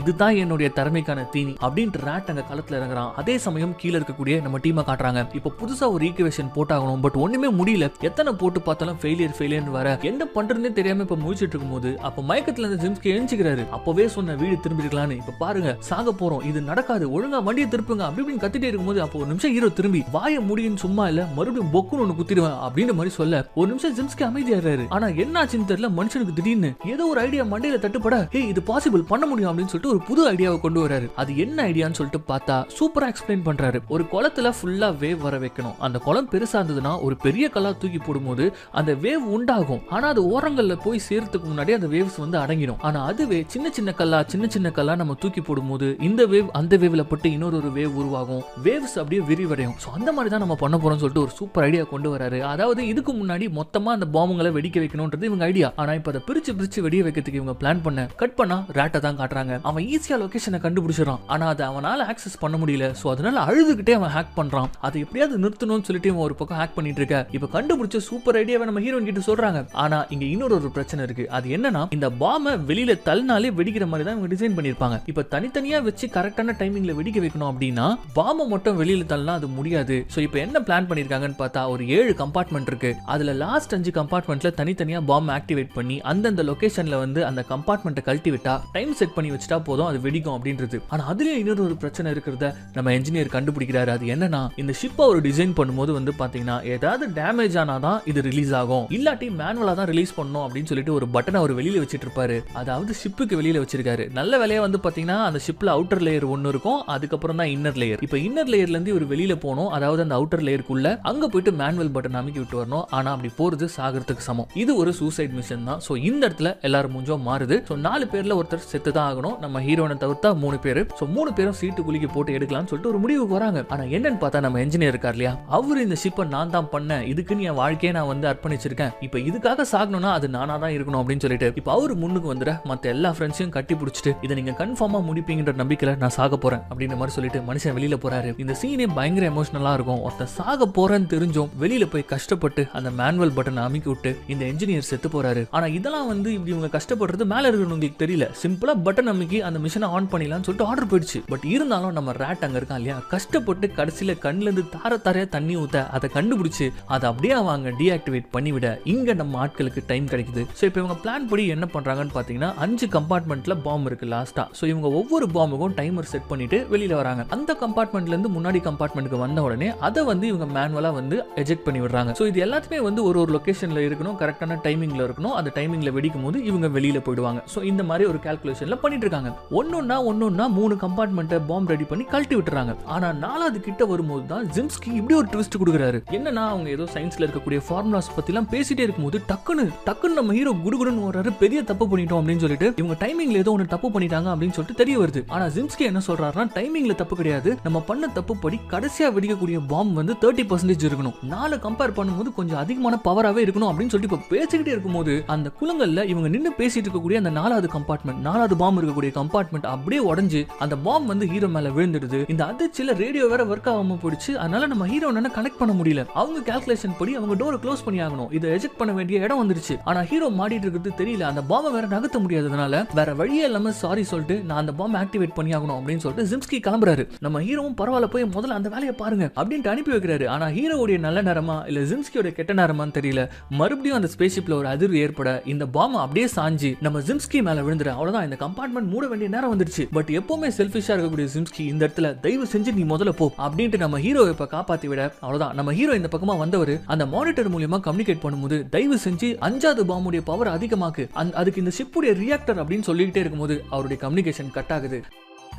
இதுதான் என்னுடைய திறமைக்கான தீனி அப்படின்ட்டு ராட் அங்க களத்துல இறங்குறான். அதே சமயம் கீழே இருக்கக்கூடிய நம்ம டீமை காட்டுறாங்க. இப்போ புதுசா ஒரு ஈக்குவேஷன் போட்டாகணும். பட் ஒண்ணுமே முடியல. எத்தனை போட்டு பார்த்தாலும் ஃபெயிலியர் வர என்ன பண்றதுன்னே தெரியாம இப்ப முடிச்சிட்டு இருக்கும்போது அப்ப மயக்கத்துல இந்த ஜிம்ஸ்கி எழுஞ்சிக்கிறாரு. அப்பவே சொன்ன வீடு திரும்பி இருக்கலான்னு, இப்ப பாருங்க சாக போறோம், இது நடக்காது, ஒழுங்கா வண்டியை திருப்புங்க அப்படின்னு கத்திட்டே இருக்கும்போது அப்போ ஒரு நிமிஷம் ஹீரோ திரும்பி வாய முடியுன்னு சும்மா இல்ல மறுபடியும் பொக்குன்னு ஒண்ணு குத்திடுவேன் அப்படின்ற மாதிரி சொல்ல ஒரு நிமிஷம் ஜிம்ஸ்கி அமைதியாறாரு. ஆனா என்ன ஆச்சுன்னு தெரியல, மனுஷனுக்கு திடீர்னு ஏதோ ஒரு ஐடியா மண்டையில தட்டுப்பட, ஹே இது பாசிபிள் பண்ண முடியும் அப்படின்னு சொல்லிட்டு ஒரு புது ஐடியாவை கொண்டு வராரு. அது என்ன ஐடியான்னு சொல்லிட்டு பார்த்தா சூப்பரா எக்ஸ்பிளைன் பண்றாரு. ஒரு குளத்துல ஃபுல்லா வேவ் வர வைக்கணும். அந்த குளம் பெருசா இருந்ததுன்னா ஒரு பெரிய கல்லா தூக்கி போடும்போது அந்த வேவ் உண்டாகும். ஆனா அது ஓரங்கள்ல போய் சேர்த்துக்கு முன்னாடி அந்த வேவ்ஸ் வந்து அடங்கிடும். ஆனா அதுவே சின்ன சின்ன கல்லா நம்ம தூக்கி போடும்போது இந்த வேவ் அந்த வேவ்ல பட்டு இன்னொரு வேவ் உருவாகும். வேவ்ஸ் அப்படியே விரிவடையும். சோ அந்த மாதிரி தான் நம்ம பண்ண போறோம்னு சொல்லிட்டு ஒரு சூப்பர் ஐடியா கொண்டு வராரு. அதாவது இதுக்கு முன்னாடி மொத்தமா அந்த பாம்புகளை வெடிக்க வைக்கணும்ன்றது இவங்க ஐடியா. ஆனா இப்ப அதை பிரிச்சு வெடிய வைக்கிறதுக்கு இவங்க பிளான் பண்ண கட் பண்ணா ராட்டை தான் காட்டுறாங்க. அவன் ஈஸியா லொகேஷனை கண்டுபிடிச்சிடறான். ஆனா அதை அவனால ஆக்சஸ் பண்ண முடியல. சோ அதனால அழுதுகிட்டே அவன் ஹேக் பண்றான். அதை எப்படியாவது நிறுத்தணும்னு சொல்லிட்டு இவன் ஒரு பக்கம் ஹேக் பண்ணிட்டு இருக்க. இப்ப கண்டுபிடிச்ச சூப்பர் ஐடியாவை நம்ம ஹீரோயின் கிட்ட சொல்றாங்க. ஆனா இங்க இன்னொரு பிரச்சனை இருக்கு. அது என்னன்னா இந்த பாம்பை வெளியில தள்ளினாலே வெடிக்கிற மாதிரி தான் இவங்க டிசைன் பண்ணிருப்பாங்க. இப்ப தனித்தனியா வச்சு கரெக்டான டைமிங்ல வெடிக்க வைக்கணும் அப்படின்னா பாம்பை மட்டும் வெளியில தள்ளினா அது முடியாது. சோ இப்ப என்ன பிளான் பண்ணிருக்காங்கன்னு பார்த்தா ஒரு 7 கம்பார்ட்மெண்ட் இருக்கு. அதுல லாஸ்ட் 5 கம்பார்ட்மெண்ட்ல தனித்தனியா பாம்பை ஆக்டிவேட் பண்ணி அந்தந்த லொகேஷன்ல வந்து அந்த கம்பார்ட்மெண்ட்டை கழட்டி விட்டா டைம் செட் பண்ணி வச்சுட்டா போதும் அது வெடிக்கும் அப்படின்றது. ஆனா அதுலயே இன்னொரு பிரச்சனை இருக்கிறத நம்ம என்ஜினியர் கண்டுபிடிக்கிறாரு. அது என்னன்னா இந்த ஷிப்பை ஒரு டிசைன் பண்ணும்போது வந்து பாத்தீங்கன்னா ஏதாவது டேமேஜ் ஆனாதான் இது ரிலீஸ் ஆகும், இல்லாட்டி மேனுவலா தான் ரிலீஸ் பண்ணணும் அப்படின்னு சொல்லிட்டு ஒரு பட்டன் அவர் வெளியில வச்சிட்டு இருப்பாரு. அதாவது ஷிப்புக்கு வெளியில வச்சிருக்காரு. நல்ல வேலையா வந்து பாத்தீங்கன்னா அந்த ஷிப்ல அவுட்டர் லேயர் ஒன்னு இருக்கும், அதுக்கப்புறம் தான் இன்னர் லேயர். இப்ப இன்னர் லேயர்ல இருந்து ஒரு வெளியில போகணும், அதாவது அந்த அவுட்டர் லேயருக்குள்ள அங்க போயிட்டு மேனுவல் பட்டன் அமைக்கி விட்டு வரணும். ஆனா அப்படி போறது சாகிறதுக்கு சமம். இது ஒரு சூசைட் மிஷன் தான். சோ இந்த இடத்துல எல்லாரும் மூஞ்சும் மாறுது. சோ 4 பேர்ல ஒருத்தர் செத்து தான் ஆகணும். நம்ம ஹீரோனை தவிர்த்தா 3 பேர். சோ 3 பேரும் சீட்டு குலுக்கி போட்டு எடுக்கலாம்னு சொல்லிட்டு ஒரு முடிவுக்கு வராங்க. ஆனா என்னன்னு பார்த்தா நம்ம என்ஜினியர் இருக்கார் இல்லையா, அவரு இந்த ஷிப்பை நான் தான் பண்ணேன், இதுக்குன்னு என் வாழ்க்கையை நான் வந்து அர்ப்பணிச்சிருக்கேன், இப்ப இதுக்காக சாகணும்னா அது நானா தான் இருக்கணும் அப்படின்னு சொல்லிட்டு இப்ப அவரு முன்னுக்கு வந்துட மத்த எல்லா ஃப்ரெண்ட்ஸையும் கட்டி பிடிச்சிட்டு இதை நீங்க கன்ஃபார்மா முடிப்பீங்கன்ற நம்பிக்கையில நான் சாக போறேன் அப்படின்ற மாதிரி சொல்லிட்டு மனுஷன் வெளியில போறாரு. இந்த சீனே பயங்கர எமோஷனலா இருக்கும். ஒருத்தன் சாக போறேன்னு தெரிஞ்சும் வெளியில போய் கஷ்டப்பட்டு அந்த மேனுவல் பட்டனை அமைக்கி விட்டு இந்த என்ஜினியர் செத்து போறாரு. ஆனா இதெல்லாம் வந்து இப்படி இவங்க கஷ்டப்படுறது மேல இருக்கிறவங்களுக்கு தெரியல. சிம்பிளா பட்டன் அமைக்கி அந்த மிஷனை ஆன் பண்ணிடலாம்னு சொல்லிட்டு ஆர்டர் போயிடுச்சு. பட் இருந்தாலும் நம்ம ராட் அங்க இருக்கான் இல்லையா, கஷ்டப்பட்டு கடைசியில கண்ணுல இருந்து தாரையா தண்ணி ஊத்த அதை கண்டுபிடிச்சு அதை அப்படியே அவங்க டீஆக்டிவேட் பண்ணிவிட இங்க நம்ம ஆட்களுக்கு டைம் கிடைக்குது. சோ இப்போ இவங்க பிளான் படி என்ன பண்றாங்கன்னு பாத்தீங்கன்னா 5 கம்பார்ட்மெண்ட்ல பாம்பு இருக்கு லாஸ்டா. சோ இவங்க ஒவ்வொரு பாம்புக்கும் டைமர் செட் பண்ணிட்டு வெளியில வராங்க. அந்த கம்பார்ட்மெண்ட்ல இருந்து முன்னாடி கம்பார்ட்மெண்ட்டுக்கு வந்த உடனே அதை வந்து இவங்க மேனுவலா வந்து எஜெக்ட் பண்ணி விடுறாங்க. சோ இது எல்லாத்துமே வந்து ஒரு லொகேஷன்ல இருக்கணும், கரெக்டான டைமிங்ல இருக்கணும். அந்த டைமிங்ல வெடிக்கும் போது இவங்க வெளியில போயிடுவாங்க. சோ இந்த மாதிரி ஒரு கால்குலேஷன்ல பண்ணிட்டு இருக்காங்க. ஒன்னொன்னா 3 கம்பார்ட்மெண்ட்டை பாம்பு ரெடி பண்ணி கழட்டி விட்டுறாங்க. ஆனா 4வது கிட்ட வரும்போது தான் ஜிம்ஸ்கி இப்படி ஒரு ட்விஸ்ட் கொடுக்குறாரு. என்னன்னா அவங்க ஏதோ சயின்ஸ்ல இருக்கக்கூடிய ஃபார்முலாஸ் பத்தி எல்லாம் பேசிட்டே இருக்கும்போது டக்குன்னு நம்ம ஹீரோ குடுகுடுன்னு வர்றாரு. பெரிய தப்பு பண்ணிட்டோம் அப்படின்னு சொல்லிட்டு இவங்க டைமிங்ல ஏதோ ஒன்னு தப்பு பண்ணிட்டாங்க அப்படின்னு சொல்லிட்டு தெரிய வருது. ஆனா ஜிம்ஸ்கி என்ன சொல்றாருன்னா டைமிங்ல தப்பு கிடையாது, நம்ம பண்ண தப்பு படி கடைசியா வெடிக்கக்கூடிய பாம்பு வந்து 30% இருக்கணும், 4 கம்பேர் பண்ணும்போது கொஞ்சம் அதிகமான பவராவே இருக்கணும் அப்படின்னு சொல்லிட்டு இப்ப பேசிக்கிட்டே இருக்கும்போது அந்த குளங்கள்ல இவங்க நின்னு பேசிட்டு இருக்கக்கூடிய அந்த 4வது கம்பார்ட்மெண்ட் 4வது பாம்பு இருக்கக்கூடிய கம்பார்ட்மெண்ட் அப்படியே உடைஞ்சு அந்த பாம்பு வந்து ஹீரோ மேல விழுந்துடுது. இந்த அதிர்ச்சியில ரேடியோ வேற ஒர்க் ஆகாம போயிடுச்சு. அதனால நம்ம ஹீரோ கனெக்ட் பண்ண முடியல. அவங்க கால்குலேஷன் படி அவங்க டோரை க்ளோஸ் பண்ணி ஆகணும், இதை எஜெக்ட் பண்ண வேண்டிய இடம் வந்துருச்சு. ஆனா ஹீரோ மாடிட்டு இருக்கிறது தெரியல, அந்த பாம்பை வேற நகர்த்த முடியாததுனால வேற வழி வழியே இல்லாம சாரி சொல்லிட்டு நான் அந்த பாம்பை ஆக்டிவேட் பண்ணி ஆகணும் அப்படின்னு சொல்லிட்டு ஜிம்ஸ்கி கிளம்புறாரு. நம்ம ஹீரோவும் பரவாயில்ல போய் முதல்ல அந்த வேலையை பாருங்க அப்படின்ட்டு அனுப்பி வைக்கிறாரு. ஆனா ஹீரோவுடைய நல்ல நேரமா இல்ல ஜிம்ஸ்கியோட கெட்ட நேரமான்னு தெரியல, மறுபடியும் அந்த ஸ்பேஸ்ஷிப்ல ஒரு அதிர்வு ஏற்பட இந்த பாம்பு அப்படியே சாஞ்சி நம்ம ஜிம்ஸ்கி மேல விழுந்துரு. அவ்வளவுதான், இந்த கம்பார்ட்மெண்ட் மூட வேண்டிய நேரம் வந்துருச்சு. பட் எப்பவுமே செல்ஃபிஷா இருக்கக்கூடிய ஜிம்ஸ்கி இந்த இடத்துல தயவு செஞ்சு நீ முதல்ல போ அப்படின்ட்டு நம்ம ஹீரோ இப்ப காப்பாத்தி விட, அவ்வளவுதான் நம்ம ஹீரோ இந்த பக்கமா வந்தவர் அந்த மானிட்டர் மூலமா கம்யூனிகேட் பண்ணும்போது தயவு செஞ்சு 5வது பாம்புடைய பவர் அதிகமாக்கு, அதுக்கு இந்த ஷிப்புடைய ரியாக்டர் அப்படின்னு சொல்லிக்கிட்டே இருக்கும்போது அவருடைய கம்யூனிகேஷன் கட் ஆகுது.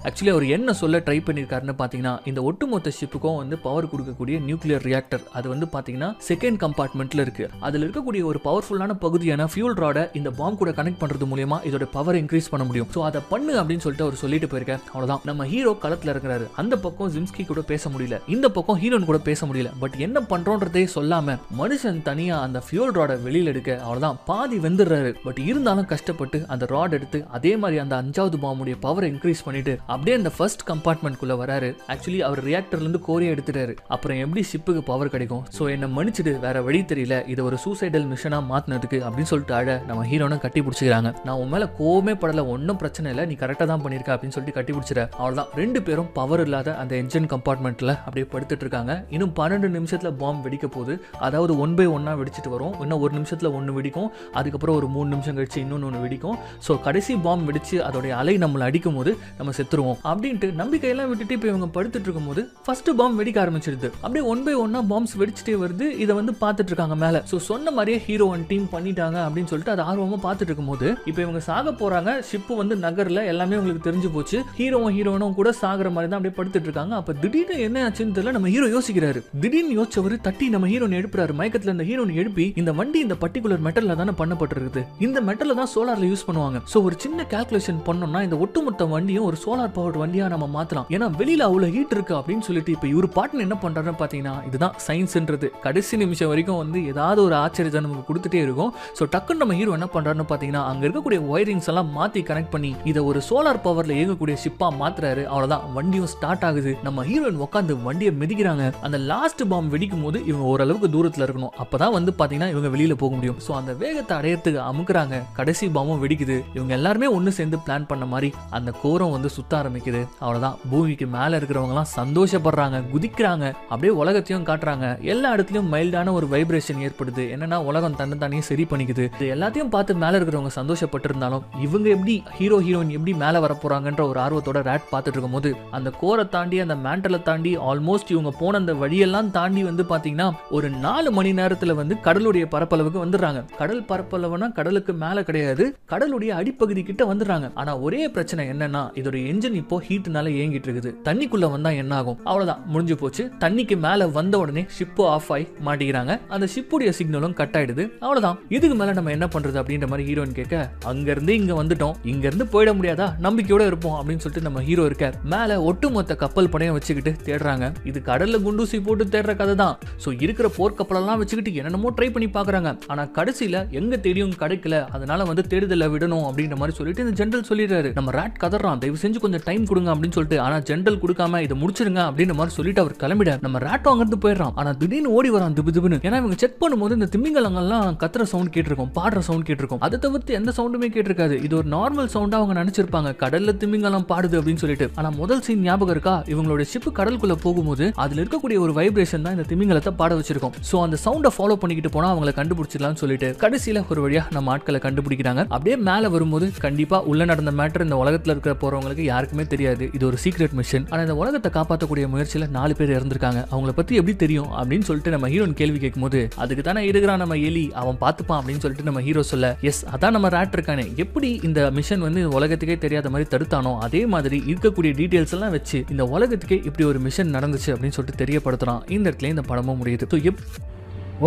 ஆக்சுவலி அவர் என்ன சொல்ல ட்ரை பண்ணியிருக்காருன்னு பார்த்தீங்கன்னா, இந்த ஒட்டுமொத்த ஷிப்புக்கும் வந்து பவர் கொடுக்கக்கூடிய நியூக்ளியர் ரியாக்டர் அது வந்து பார்த்தீங்கன்னா செகண்ட் கம்பார்ட்மெண்ட்டில் இருக்கு. அதில் இருக்கக்கூடிய ஒரு பவர்ஃபுல்லான பகுதியான ஃபியூல் ராடை இந்த பாம்பு கூட கனெக்ட் பண்ணுறது மூலியமா இதோட பவர் இன்க்ரீஸ் பண்ண முடியும். ஸோ அதை பண்ணு அப்படின்னு சொல்லிட்டு அவர் சொல்லிட்டு போயிருக்காரு. அவ்வளோதான், நம்ம ஹீரோ களத்தில் இருக்கிறாரு. அந்த பக்கம் ஜிம்ஸ்கி கூட பேச முடியல, இந்த பக்கம் ஹீரோன் கூட பேச முடியல. பட் என்ன பண்றோன்றதே சொல்லாம மனுஷன் தனியா அந்த ஃபியூல் ராடை வெளியில் எடுக்க, அவ்வளோதான் பாதி வெந்துடுறாரு. பட் இருந்தாலும் கஷ்டப்பட்டு அந்த ராட் எடுத்து அதே மாதிரி அந்த 5வது பாம்புடைய பவரை இன்க்ரீஸ் பண்ணிட்டு அப்படியே அந்த ஃபர்ஸ்ட் கம்பார்ட்மெண்ட்குள்ள வராரு. ஆக்சுவலி அவர் ரியாக்டர்ல இருந்து கோரியா எடுத்துட்டாரு. அப்புறம் எப்படி ஷிப்புக்கு பவர் கிடைக்கும்? ஸோ என்ன மன்னிச்சிடு, வேற வழி தெரியல, இது ஒரு சூசைடல் மிஷனா மாத்தினதுக்கு அப்படின்னு சொல்லிட்டு அழ நம்ம ஹீரோனை கட்டி பிடிச்சிக்கிறாங்க. நான் உன் மேல கோவமே படல, ஒன்றும் பிரச்சனை இல்லை, நீ கரெக்டாக தான் பண்ணியிருக்க அப்படின்னு சொல்லிட்டு கட்டி பிடிச்சிட. அவ்வளோதான், 2 பேரும் பவர் இல்லாத அந்த என்ஜின் கம்பார்ட்மெண்ட்ல அப்படியே படுத்துட்டு இருக்காங்க. இன்னும் 12 நிமிஷத்துல பாம்பு வெடிக்க போகுது. அதாவது 1 by 1 வெடிச்சிட்டு வரும். இன்னும் 1 நிமிஷத்துல 1 வெடிக்கும். அதுக்கப்புறம் ஒரு 3 நிமிஷம் கழிச்சு இன்னொன்று வெடிக்கும். ஸோ கடைசி பாம்பு வெடிச்சு அதோடைய அலை நம்மளை அடிக்கும் போது நம்ம செத்துருவோம் அப்படின்ட்டு நம்பிக்கையெல்லாம் விட்டுட்டு இப்போ இவங்க படுத்துட்டு இருக்கும் போது ஃபர்ஸ்ட் பாம்பு வெடிக்க ஆரம்பிச்சிருது. அப்படியே 1 by 1 பாம்ஸ் வெடிச்சிட்டே வருது. இதை வந்து பார்த்துட்டு இருக்காங்க மேல. ஸோ சொன்ன மாதிரியே ஹீரோ அண்ட் டீம் பண்ணிட்டாங்க அப்படின்னு சொல்லிட்டு அது ஆர்வமா பார்த்துட்டு இருக்கும்போது இப்போ இவங்க சாக போறாங்க. ஷிப்பு வந்து நகர்ல எல்லாமே உங்களுக்கு தெரிஞ்சு போச்சு. ஹீரோவும் கூட சாகிற மாதிரி தான் அப்படியே படுத்துட்டு இருக்காங்க. அப்ப திடீர்னு என்ன ஆச்சுன்னு தெரியல, நம்ம ஹீரோ யோசிக்கிறாரு. திடீர்னு யோசிச்சவர் தட்டி நம்ம ஹீரோனை எழுப்புறாரு. மயக்கத்துல இந்த ஹீரோனை எழுப்பி, இந்த வண்டி இந்த பர்டிகுலர் மெட்டல்ல தானே பண்ணப்பட்டிருக்குது, இந்த மெட்டல்ல தான் சோலார்ல யூஸ் பண்ணுவாங்க. ஸோ ஒரு சின்ன கால்குலேஷன் பண்ணோம்னா இந்த ஒட்டுமொத்த வண்டியும் ஒரு சோலார் பவர்ட் வண்டியா நம்ம மாத்தலாம். ஏன்னா வெளியில அவ்வளவு ஹீட் இருக்கு அப்படின்னு சொல்லிட்டு இப்ப இவரு பாட்டன் என்ன பண்றாருன்னு பாத்தீங்கன்னா, இதுதான் சயின்ஸ்ன்றது. கடைசி நிமிஷம் வரைக்கும் வந்து ஏதாவது ஒரு ஆச்சரியத்தை நமக்கு கொடுத்துட்டே இருக்கும். ஸோ டக்குன்னு நம்ம ஹீரோ என்ன பண்றாருன்னு பாத்தீங்கன்னா, அங்க இருக்கக்கூடிய ஒயரிங்ஸ் எல்லாம் மாத்தி கனெக்ட் பண்ணி இதை ஒரு சோலார் பவர்ல இயங்கக்கூடிய ஷிப்பா மாத்துறாரு. அவ்வளவுதான், வண்டியும் ஸ்டார்ட் ஆகுது. நம்ம ஹீரோயின் உட்காந்து வண்டியை மிதிக்கிறாங்க. அந்த லாஸ்ட் பாம்பு வெடிக்கும் போது இவங்க ஓரளவுக்கு தூரத்துல இருக்கணும். அப்பதான் வந்து பாத்தீங்கன்னா இவங்க வெளியில போக முடியும். ஸோ அந்த வேகத்தை அடையறதுக்கு அமுக்குறாங்க. கடைசி பாம்பும் வெடிக்குது. இவங்க எல்லாருமே ஒன்னு சேர்ந்து பிளான் பண்ண மாதிரி அந்த கோரம் வந்து சுத்த ஆரம்பிக்குது. அவ்வளவுதான், பூமிக்கு மேல இருக்கிறவங்க எல்லாம் சந்தோஷப்படுறாங்க, குதிக்கிறாங்க, அப்படியே உலகத்தையும் காட்டுறாங்க. எல்லா இடத்துலயும் மைல்டான ஒரு வைப்ரேஷன் ஏற்படுது. என்னன்னா உலகம் தன்னைத்தானே சரி பண்ணிக்குது. இது எல்லாத்தையும் பார்த்து மேல இருக்கிறவங்க சந்தோஷப்பட்டு இருந்தாலும் இவங்க எப்படி ஹீரோயின் எப்படி மேல வர போறாங்கன்ற ஒரு ஆர்வத்தோட ராட் பார்த்துட்டு இருக்கும் போது அந்த கோரை தாண்டி அந்த மேண்டலை தாண்டி ஆல்மோஸ்ட் இவங்க போன அந்த வழியெல்லாம் தாண்டி வந்து பாத்தீங்கன்னா ஒரு 4 மணி நேரத்துல வந்து கடலுடைய பரப்பளவுக்கு வந்துடுறாங்க. கடல் பரப்பளவுனா கடலுக்கு மேல கிடையாது, கடலுடைய அடிப்பகுதி கிட்ட வந்துடுறாங்க. ஆனா ஒரே பிரச்சனை என்னன்னா இதோட என்ஜின் இப்போ ஹீட்னால இயங்கிட்டு இருக்குது. தண்ணிக்குள்ள வந்தா என்ன ஆகும்? அவ்வளவுதான், முடிஞ்சு போச்சு. தண்ணிக்கு மேல வந்த உடனே ஷிப்பு ஆஃப் ஆகி மாட்டிக்கிறாங்க. அந்த ஷிப்புடைய சிக்னலும் கட் ஆயிடுது. அவ்வளவுதான், இதுக்கு மேல நம்ம என்ன பண்றது அப்படின்ற மாதிரி ஹீரோயின் கேட்க, அங்க இருந்து இங்க வந்துட்டோம், இங்க இருந்து போயிட முடியாதா, நம்பிக்கையோட இருப்போம் அப்படின்னு சொல்லிட்டு நம்ம ஹீரோ இருக்க மேல ஒட்டுமொத்த கப்பல் படையை வச்சுக்கிட்டு தேடுறாங்க. இது கடல்ல குண்டூசி போட்டு தேடுற கதை தான். சோ இருக்கிற போர்க்கப்பலெல்லாம் வச்சுக்கிட்டு என்னென்னமோ ட்ரை பண்ணி பாக்குறாங்க. ஆனா கடைசியில எங்க தேடியும் கிடைக்கல. அதனால வந்து தேடுதல விடணும் அப்படின்ற மாதிரி சொல்லிட்டு இந்த ஜெனரல் சொல்லிடுறாரு. நம்ம ராட் கதறான், தயவு செஞ்சு கொஞ்சம் டைம் கொடுங்க அப்படின்னு சொல்லிட்டு. ஆனா ஜெனரல் கொடுக்காம இதை முடிச்சிருங்க அப்படின்ற மாதிரி சொல்லிட்டு அவர் கிளம்பிட நம்ம ராட் அங்கிருந்து போயிடறான். ஆனா திடீர்னு ஓடி வரான் திபு திபுன்னு. ஏன்னா இவங்க செக் பண்ணும்போது இந்த திமிங்கலங்கள்லாம் கத்துற சவுண்ட் கேட்டிருக்கும், பாடுற சவுண்ட் கேட்டிருக்கும். அதை தவிர்த்து எந்த சவுண்டுமே கேட்டிருக்காது. இது ஒரு நார்மல் சவுண்டா அவங்க நினைச்சிருப்பாங்க, கடல்ல திமிங்கலம் பாடுது அப்படின்னு சொல்லிட்டு. ஆனா முதல் சீன் ஞாபகம் இருக்கா? இவங்களோட ஷிப் கடலுக்குள்ள போகும்போது அதுல இருக்கக்கூடிய ஒரு வைப்ரேஷன் தான் இந்த திமிங்கலத்தை பாட வச்சிருக்கும். சோ அந்த சவுண்டை ஃபாலோ பண்ணிக்கிட்டு போனா அவங்களை கண்டுபிடிச்சிடலாம்னு சொல்லிட்டு கடைசியில ஒரு வழியா நம்ம ஆட்களை கண்டுபிடிக்கிறாங்க. அப்படியே மேல வரும்போது கண்டிப்பா உள்ள நடந்த மேட்டர் இந்த உலகத்துல இருக்கிற போறவங்களுக்கு யாருக்குமே தெரியாது. இது ஒரு சீக்ரெட் மிஷன். ஆனா இந்த உலகத்தை காப்பாற்றக்கூடிய முயற்சியில 4 பேர் இறந்திருக்காங்க. அவங்கள பத்தி எப்படி தெரியும் அப்படின்னு சொல்லிட்டு நம்ம ஹீரோன் கேள்வி கேட்கும்போது, அதுக்கு தானே இருக்கிறான் நம்ம எலி, அவன் பார்த்துப்பான் அப்படின்னு சொல்லிட்டு நம்ம ஹீரோ சொல்ல, எஸ் அதான் நம்ம ராட் இருக்கானே, எப்படி இந்த மிஷன் வந்து உலகத்துக்கே தெரியாத மாதிரி தடுத்தானோ அதே மாதிரி இருக்கக்கூடிய டீடைல்ஸ் எல்லாம் வச்சு இந்த உலகத்துக்கே இப்படி ஒரு மிஷன் நடந்துச்சு அப்படின்னு சொல்லிட்டு தெரியப்படுத்துறான். இந்த இடத்துல இந்த படமும் முடியுது.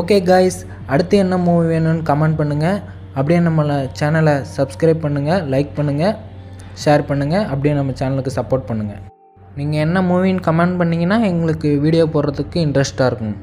ஓகே காய்ஸ், அடுத்து என்ன மூவி வேணும்னு கமெண்ட் பண்ணுங்கள். அப்படியே நம்மளை சேனலை சப்ஸ்கிரைப் பண்ணுங்கள், லைக் பண்ணுங்கள், ஷேர் பண்ணுங்கள். அப்படியே நம்ம சேனலுக்கு சப்போர்ட் பண்ணுங்கள். நீங்கள் என்ன மூவின்னு கமெண்ட் பண்ணிங்கன்னா எங்களுக்கு வீடியோ போடுறதுக்கு இன்ட்ரெஸ்ட்டாக இருக்கும்.